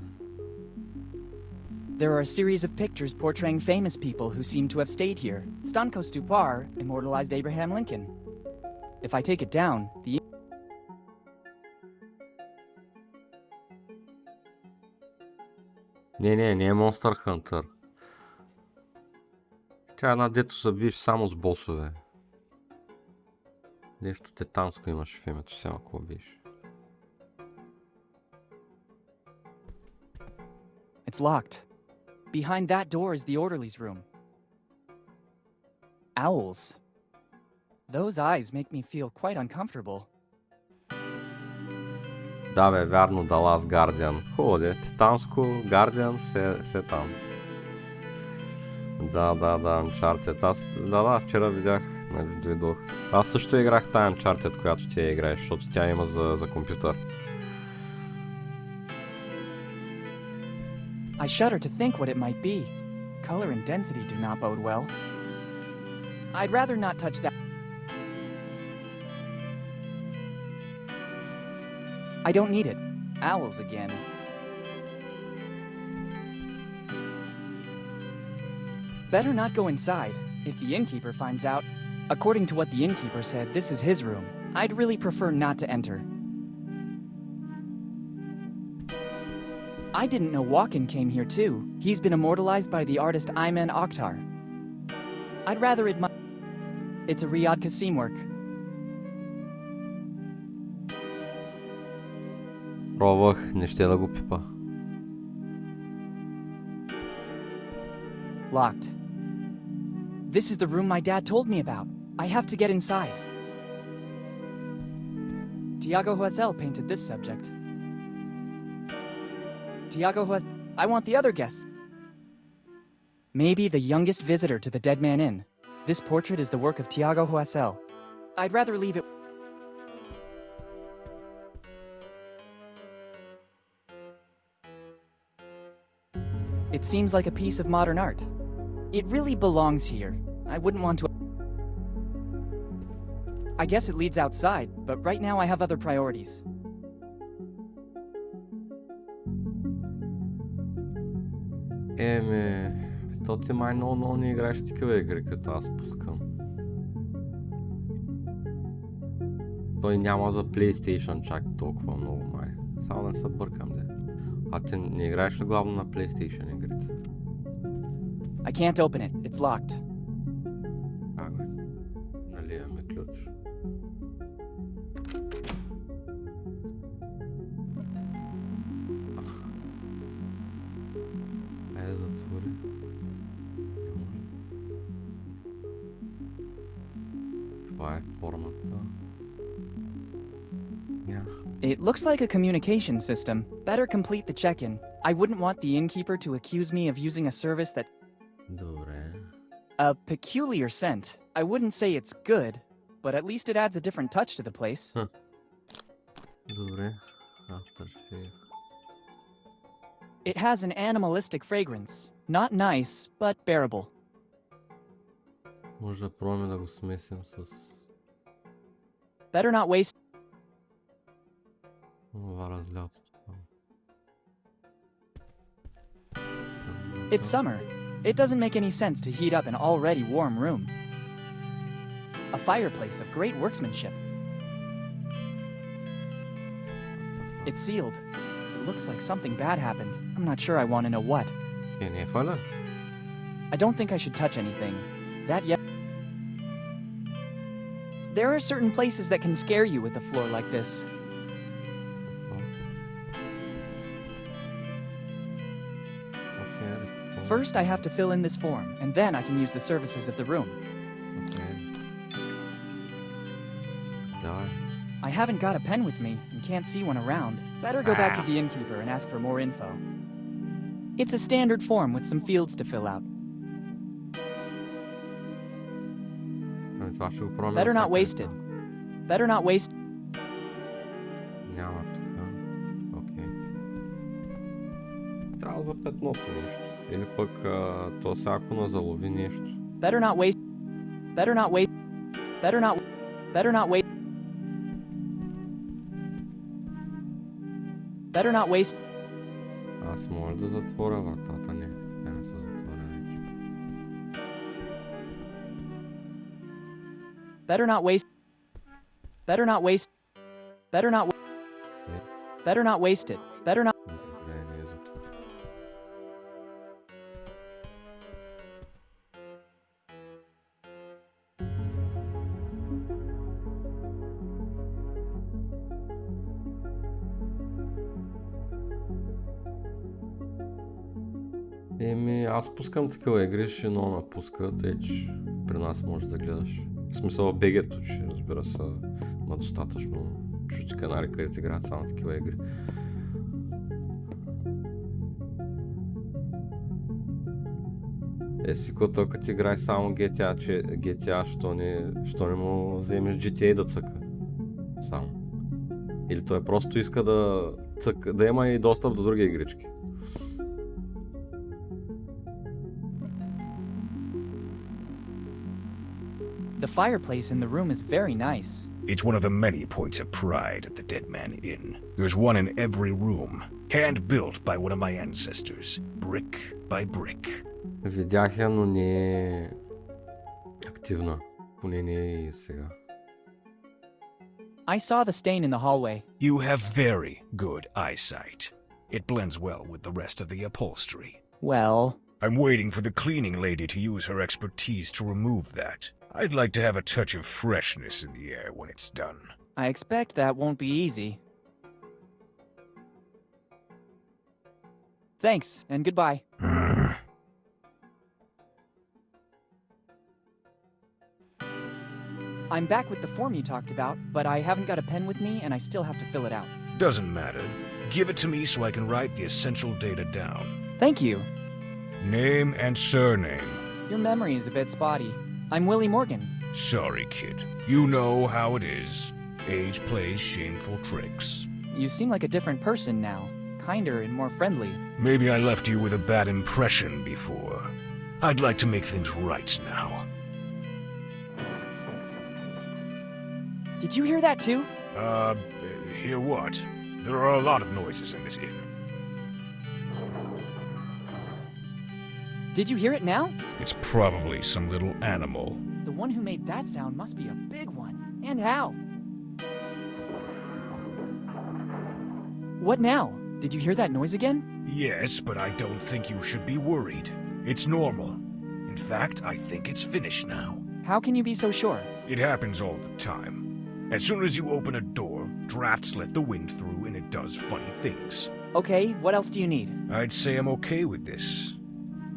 There are a series of pictures portraying famous people who seem to have stayed here. Stanko Stupar immortalized Abraham Lincoln. If I take it down, the Не е Monster Hunter. Тя е една дето се биеш само с босове. Нещо тетанско имаше в името си, ако биеш. It's locked. Behind that door is the orderly's room. Owls. Those eyes make me feel quite uncomfortable. Да бе, вярно, The Last Guardian. Хубаво де, титанско, Guardian, се там. Да, Uncharted. Да, вчера видях, нали, дойдох. Аз също играх тая Uncharted, която ти я играеш, защото тя има за компютър. I shudder to think what it might be. Color and density do not bode well. I'd rather not touch that. I don't need it. Owls again. Better not go inside. If the innkeeper finds out, according to what the innkeeper said, this is his room. I'd really prefer not to enter. I didn't know Walken came here too. He's been immortalized by the artist Ayman Akhtar. I'd rather admire. It's a Riyadh Qasim work. Пробвах, не ще да го пипа. Locked. This is the room my dad told me about. I have to get inside. Tiago Huesel painted this subject. Tiago Huesel. I want the other guests. Maybe the youngest visitor to the Dead Man Inn. This portrait is the work of Tiago Huasel. I'd rather leave it. It seems like a piece of modern art. It really belongs here. I wouldn't want to. I guess it leads outside, but right now I have other priorities. То ти май много не играеш такива игри, като аз пускам. Той няма за PlayStation чак толкова много май. Само да не се бъркам, де. А ти не играеш ли главно на PlayStation игрите? I can't open it. It's locked. Нали имаме ключ? Айде затвори. Това е формата. It looks like a communication system. Better complete the check-in. I wouldn't want the innkeeper to accuse me of using a service that... Добре. A peculiar scent. I wouldn't say it's good, but at least it adds a different touch to the place. Добре. Aftershave. It has an animalistic fragrance. Not nice, but bearable. Може да пробваме да го смесим с... Better not waste... Това разлято. It's summer. It doesn't make any sense to heat up an already warm room. A fireplace of great workmanship. It's sealed. It looks like something bad happened. I'm not sure I want to know what. Не е фаля? I don't think I should touch anything. That yet. There are certain places that can scare you with a floor like this. First, I have to fill in this form, and then I can use the services of the room. I haven't got a pen with me and can't see one around. Better go back to the innkeeper and ask for more info. It's a standard form with some fields to fill out. Better not waste it. Better not waste. Няма тук. Окей. Трябва за петното нещо. Или пък то всяко на залови нещо. Better not waste. Better not waste. Better not. Better not waste. Better not waste. Аз мога да затворя вратата? Не. Тя не се затворя вече. Better not waste. Better not waste. Better not. Better not waste it. Better not. Добре, не е затворя. Аз пускам такива игри, ще много напуска, тъй че при нас можеш да гледаш. В смисъл бегето, че разбира се, има достатъчно чужди канали, където играят само такива игри. Си като като играеш само GTA, що не му вземеш GTA да цъка. Само. Или той просто иска да има и достъп до други игрички. The fireplace in the room is very nice. It's one of the many points of pride at the Dead Man Inn. There's one in every room, hand-built by one of my ancestors, brick by brick. Видях я, но не е активна. Поне не е и сега. I saw the stain in the hallway. You have very good eyesight. It blends well with the rest of the upholstery. Well... I'm waiting for the cleaning lady to use her expertise to remove that. I'd like to have a touch of freshness in the air when it's done. I expect that won't be easy. Thanks, and goodbye. I'm back with the form you talked about, but I haven't got a pen with me and I still have to fill it out. Doesn't matter. Give it to me so I can write the essential data down. Thank you. Name and surname. Your memory is a bit spotty. I'm Willy Morgan. Sorry, kid. You know how it is. Age plays shameful tricks. You seem like a different person now. Kinder and more friendly. Maybe I left you with a bad impression before. I'd like to make things right now. Did you hear that too? Hear what? There are a lot of noises in this inn. Did you hear it now? It's probably some little animal. The one who made that sound must be a big one. And how? What now? Did you hear that noise again? Yes, but I don't think you should be worried. It's normal. In fact, I think it's finished now. How can you be so sure? It happens all the time. As soon as you open a door, drafts let the wind through and it does funny things. Okay, what else do you need? I'd say I'm okay with this.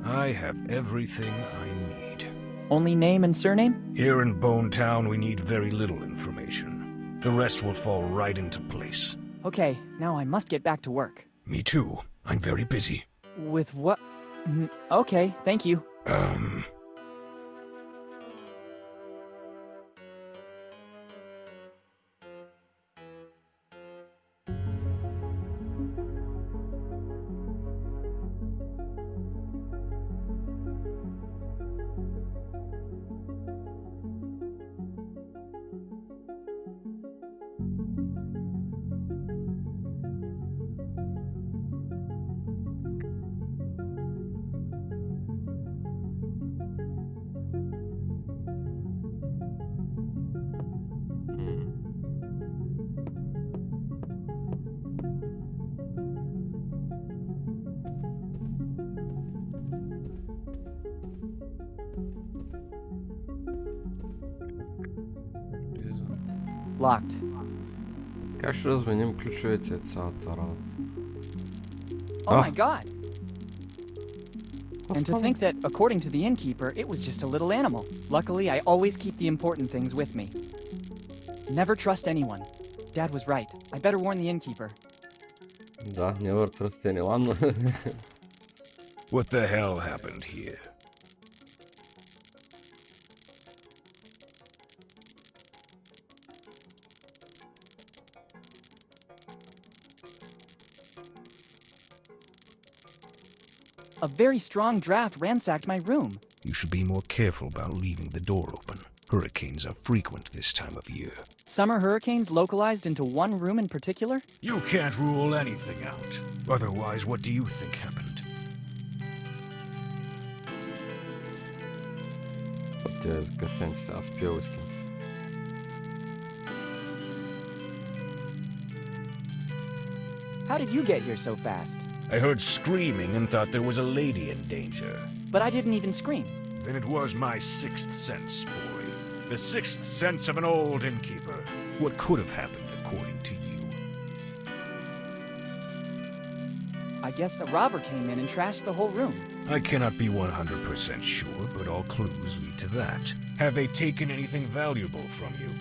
I have everything I need. Only name and surname? Here in Bone Town, we need very little information. The rest will fall right into place. Okay, now I must get back to work. Me too. I'm very busy. With what? Okay, thank you. Locked. Как ще разменим ключовете от цялата работа? Oh my god! And to think that, according to the innkeeper, it was just a little animal. Luckily, I always keep the important things with me. Never trust anyone. Dad was right. I better warn the innkeeper. Да, never trust anyone. What the hell happened here? A very strong draft ransacked my room. You should be more careful about leaving the door open. Hurricanes are frequent this time of year. Summer hurricanes localized into one room in particular? You can't rule anything out. Otherwise, what do you think happened? Те сгъшенци сега с пилскинци. How did you get here so fast? I heard screaming and thought there was a lady in danger. But I didn't even scream. Then it was my sixth sense, boy. The sixth sense of an old innkeeper. What could have happened according to you? I guess a robber came in and trashed the whole room. I cannot be 100% sure, but all clues lead to that. Have they taken anything valuable from you?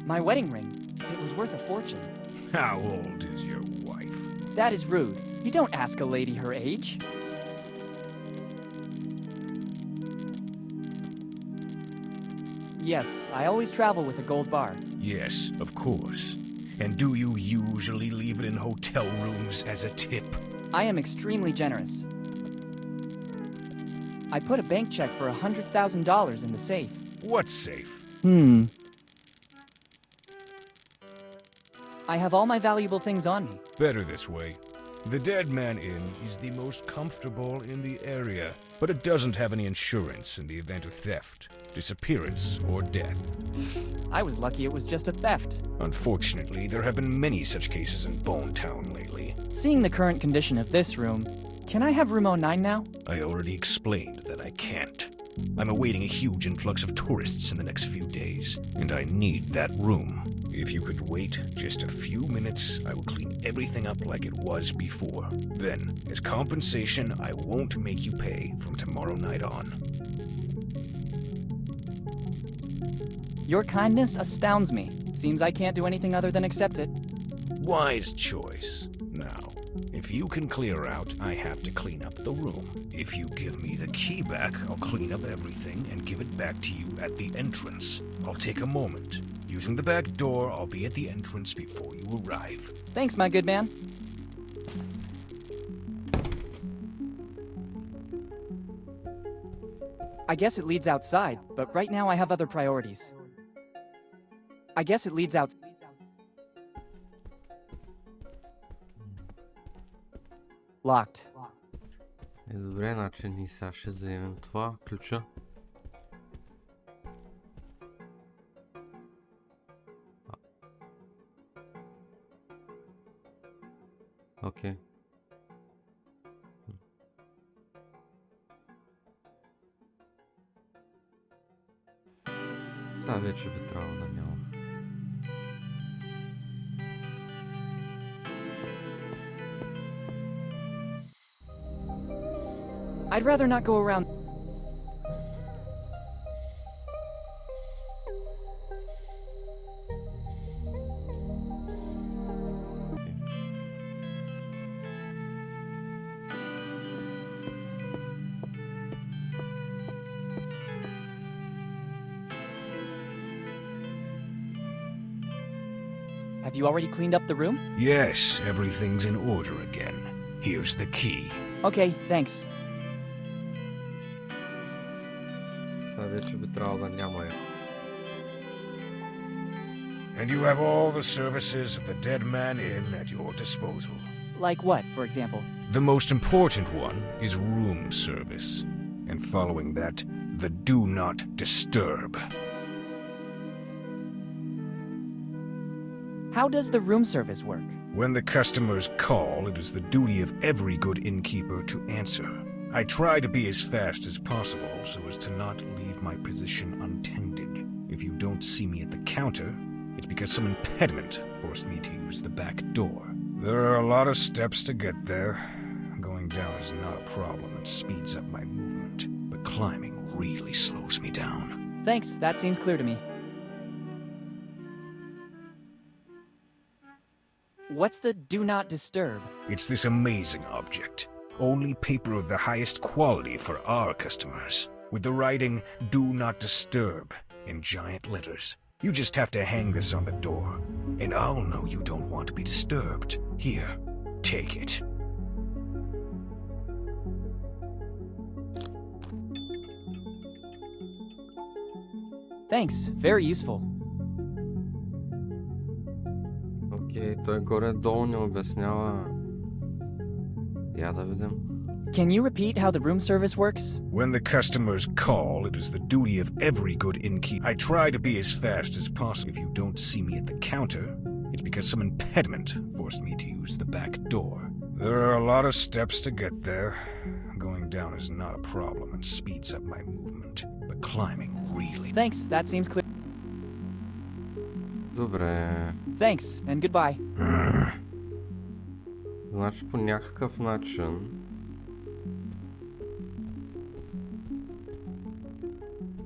My wedding ring. It was worth a fortune. How old is your wife? That is rude. You don't ask a lady her age. Yes, I always travel with a gold bar. Yes, of course. And do you usually leave it in hotel rooms as a tip? I am extremely generous. I put a bank check for $100,000 in the safe. What safe? I have all my valuable things on me. Better this way. The Dead Man Inn is the most comfortable in the area, but it doesn't have any insurance in the event of theft, disappearance, or death. I was lucky it was just a theft. Unfortunately, there have been many such cases in Bone Town lately. Seeing the current condition of this room, can I have room 09 now? I already explained that I can't. I'm awaiting a huge influx of tourists in the next few days, and I need that room. If you could wait just a few minutes, I will clean everything up like it was before. Then, as compensation, I won't make you pay from tomorrow night on. Your kindness astounds me. Seems I can't do anything other than accept it. Wise choice. Now, if you can clear out, I have to clean up the room. If you give me the key back, I'll clean up everything and give it back to you at the entrance. I'll take a moment. Using the back door, I'll be at the entrance before you arrive. Thanks, my good man. I guess it leads outside, but right now I have other priorities. I guess it leads out. Locked. Добре, значи ние сега ще вземем това, ключа. Окей. Сега вече би трябвало да няма. I'd rather not go around. Have you already cleaned up the room? Yes, everything's in order again. Here's the key. Okay, thanks. Сега вече би трябвало да няма я. And you have all the services of the dead man in at your disposal. Like what, for example? The most important one is room service. And following that, the do not disturb. How does the room service work? When the customers call, it is the duty of every good innkeeper to answer. I try to be as fast as possible so as to not leave my position untended. If you don't see me at the counter, it's because some impediment forced me to use the back door. There are a lot of steps to get there. Going down is not a problem and speeds up my movement, but climbing really slows me down. Thanks, that seems clear to me. What's the do not disturb? It's this amazing object. Only paper of the highest quality for our customers. With the writing, do not disturb, in giant letters. You just have to hang this on the door, and I'll know you don't want to be disturbed. Here, take it. Thanks, very useful. Окей, той горе-долу ни обяснява. Я да видим. Can you repeat how the room service works? When the customers call, it is the duty of every good innkeeper. I try to be as fast as possible. If you don't see me at the counter, it's because some impediment forced me to use the back door. There are a lot of steps to get there. Going down is not a problem and speeds up my movement, but climbing really... Thanks, that seems clear. Добре. Thanks, and goodbye. Значи по някакъв начин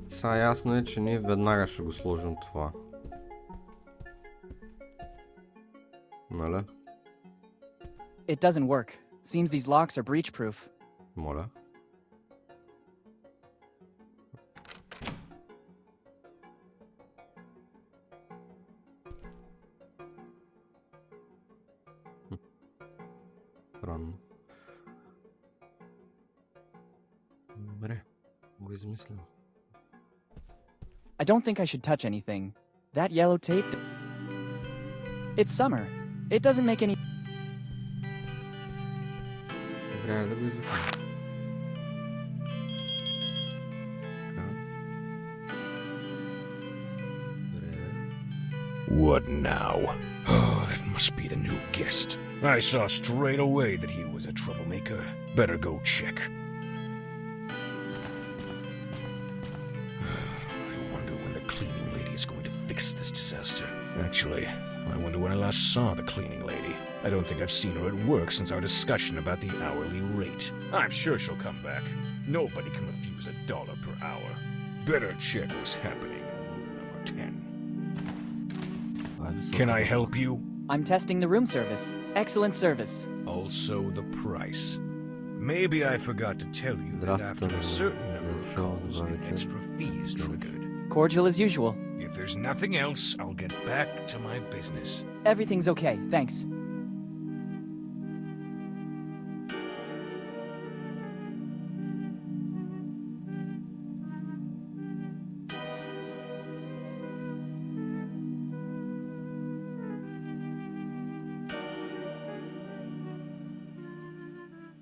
сега ясно е, че ние веднага ще го сложим това. Нали? It doesn't work. Seems these locks are breach-proof. Моля. Странно. Добре, го измислям. I don't think I should touch anything. That yellow tape... It's summer. It doesn't make any... Добре, да го измислям. What now? Oh, that must be the new guest. I saw straight away that he was a troublemaker. Better go check. I wonder when the cleaning lady is going to fix this disaster. Actually, I wonder when I last saw the cleaning lady. I don't think I've seen her at work since our discussion about the hourly rate. I'm sure she'll come back. Nobody can refuse $1 per hour. Better check what's happening in room number 10. Това е висока Can I задача. help you? I'm testing the room service. Excellent service. Also the price. Maybe I forgot to tell you that after a certain number of calls, an extra fee is triggered. Cordial as usual. If there's nothing else, I'll get back to my business. Everything's okay, thanks.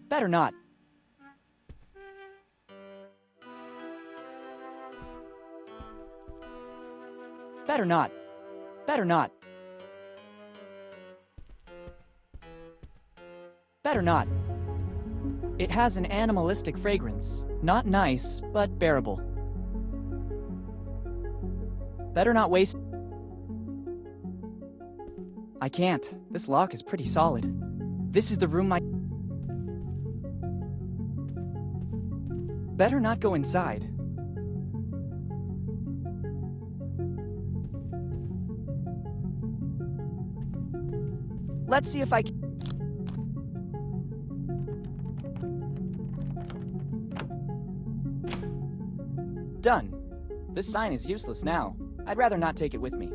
Better not. Better not. Better not. Better not. It has an animalistic fragrance. Not nice, but bearable. Better not waste. I can't. This lock is pretty solid. This is the room my. Better not go inside. Let's see if I can. Done. This sign is useless now. I'd rather not take it with me.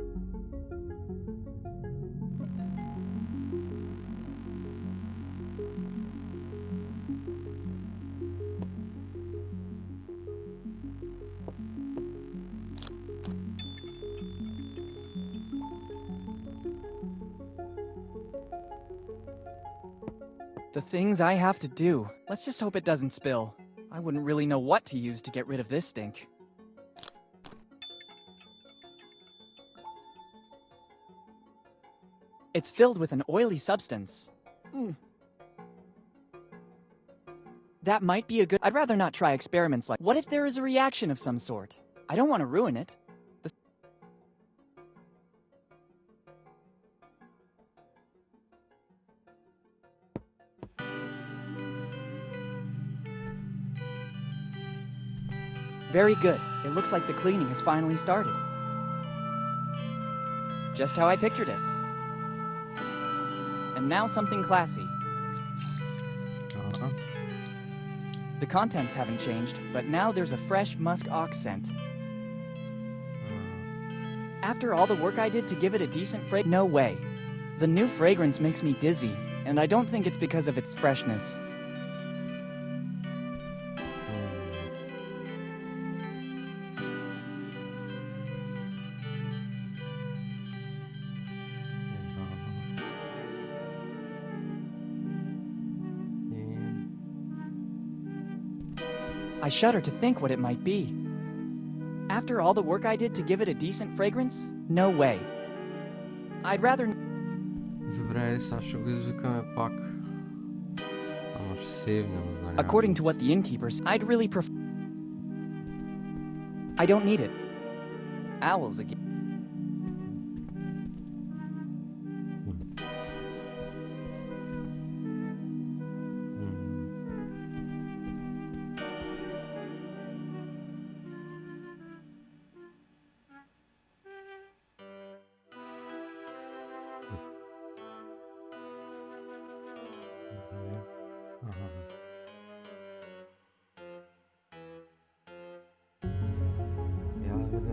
The things I have to do. Let's just hope it doesn't spill. I wouldn't really know what to use to get rid of this stink. It's filled with an oily substance. That might be a good. I'd rather not try experiments like. What if there is a reaction of some sort? I don't want to ruin it. Very good. It looks like the cleaning has finally started. Just how I pictured it. And now something classy. The contents haven't changed, but now there's a fresh musk ox scent. After all the work I did to give it a decent fragrance, no way. The new fragrance makes me dizzy, and I don't think it's because of its freshness. I shudder to think what it might be. After all the work I did to give it a decent fragrance? No way. I'd rather... Добре, сега ще го извикаме пак. Ама ще сейвнем, за да няма... According to what the innkeepers, I'd really prefer... I don't need it. Owls again.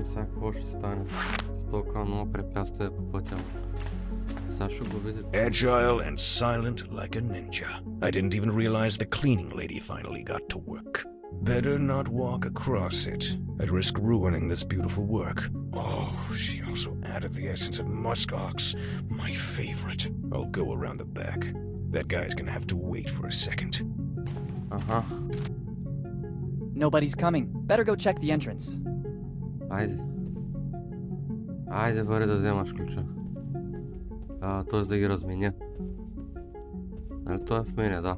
Сега какво ще стане с толкова много препятствия по пътя. Сега ще го видите. Agile and silent like a ninja. I didn't even realize the cleaning lady finally got to work. Better not walk across it. I'd risk ruining this beautiful work. Oh, she also added the essence of muskox, my favorite. I'll go around the back. That guy's gonna have to wait for a second. Nobody's coming. Better go check the entrance. Айде. Айде, бъде да вземаш ключа. Т.е. да ги разменя. Нали той е в мене, да.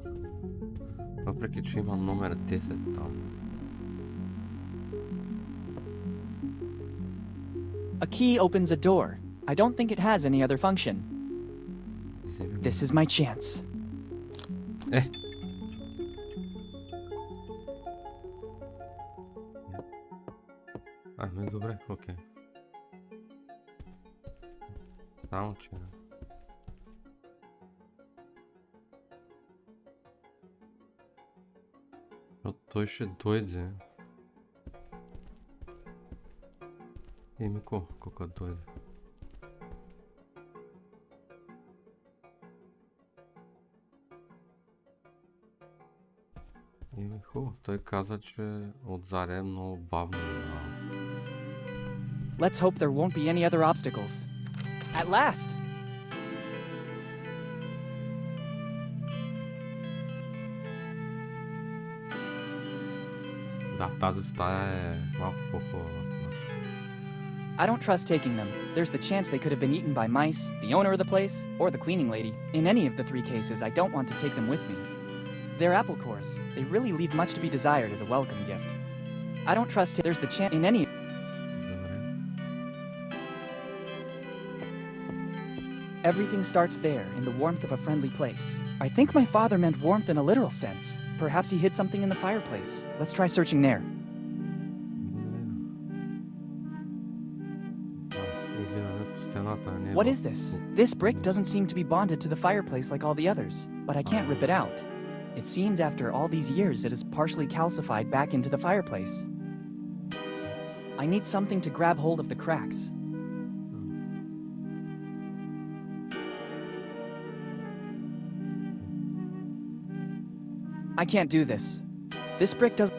Въпреки, че има номер 10 там. A key opens a door. I don't think it has any other function. This is my chance. Ами добре, окей. Само че... Защото той ще дойде. Еми кога дойде? Еми хубаво, той каза, че отзаде е много бавно. Let's hope there won't be any other obstacles. At last! Да, тази стая е малко по-хубава. I don't trust taking them. There's the chance they could have been eaten by mice, the owner of the place, or the cleaning lady. In any of the three cases, I don't want to take them with me. They're apple cores. They really leave much to be desired as a welcome gift. I don't trust there's the chance in any... Everything starts there, in the warmth of a friendly place. I think my father meant warmth in a literal sense. Perhaps he hid something in the fireplace. Let's try searching there. What is this? This brick doesn't seem to be bonded to the fireplace like all the others, but I can't rip it out. It seems after all these years it is partially calcified back into the fireplace. I need something to grab hold of the cracks. I can't do this. This brick does...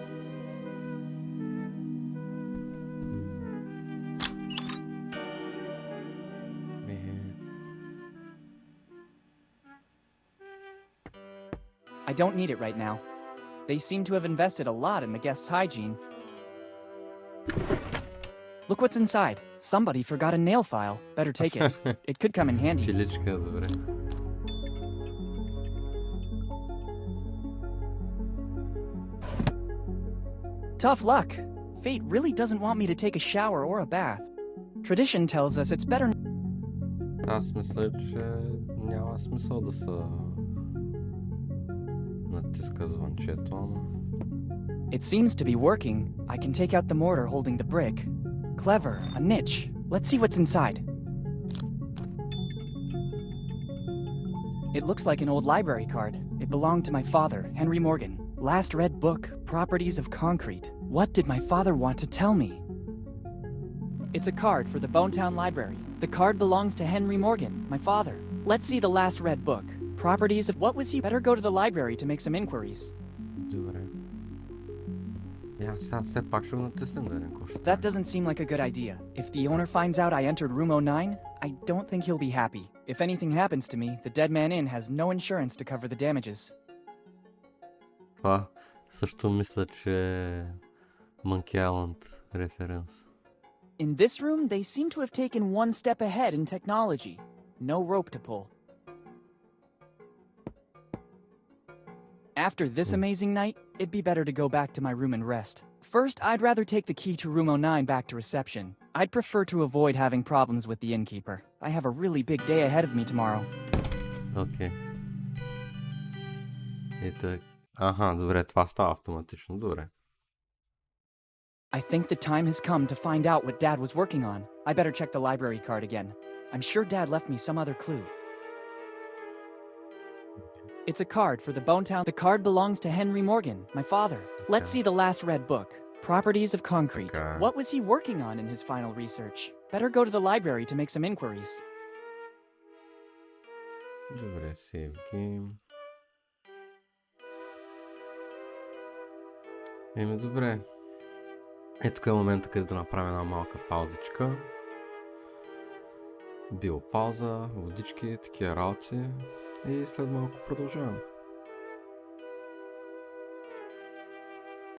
I don't need it right now. They seem to have invested a lot in the guest's hygiene. Look what's inside. Somebody forgot a nail file. Better take it. It could come in handy. Пиличка, добре. Tough luck. Fate really doesn't want me to take a shower or a bath. Tradition tells us it's better... Аз мисля, че няма смисъл да се натиска звънчето, ама... It seems to be working. I can take out the mortar holding the brick. Clever, a niche. Let's see what's inside. It looks like an old library card. It belonged to my father, Henry Morgan. Last read book, Properties of Concrete. What did my father want to tell me? It's a card for the Bonetown Library. The card belongs to Henry Morgan, my father. Let's see the last read book. Properties of... What was he? Better go to the library to make some inquiries. Добре. Сега все пак ще го натиснем да видим какво ще That doesn't seem like a good idea. If the owner finds out I entered room 09, I don't think he'll be happy. If anything happens to me, the Dead Man Inn has no insurance to cover the damages. Това също мисля, че е Monkey Island референс. In this room, they seem to have taken one step ahead in technology. No rope to pull. After this amazing night, it'd be better to go back to my room and rest. First, I'd rather take the key to room 09 back to reception. I'd prefer to avoid having problems with the innkeeper. I have a really big day ahead of me tomorrow. Окей. И так. Аха, добре, това става автоматично, добре. I think the time has come to find out what Dad was working on. I better check the library card again. I'm sure Dad left me some other clue. It's a card for the Bonetown. The card belongs to Henry Morgan, my father. Let's see the last read book, Properties of Concrete. Okay. What was he working on in his final research? Better go to the library to make some inquiries. Добре, save game. Еми добре. Ето тук е момента, където направим една малка паузичка. Биопауза, водички, такива работи и след малко продължаваме.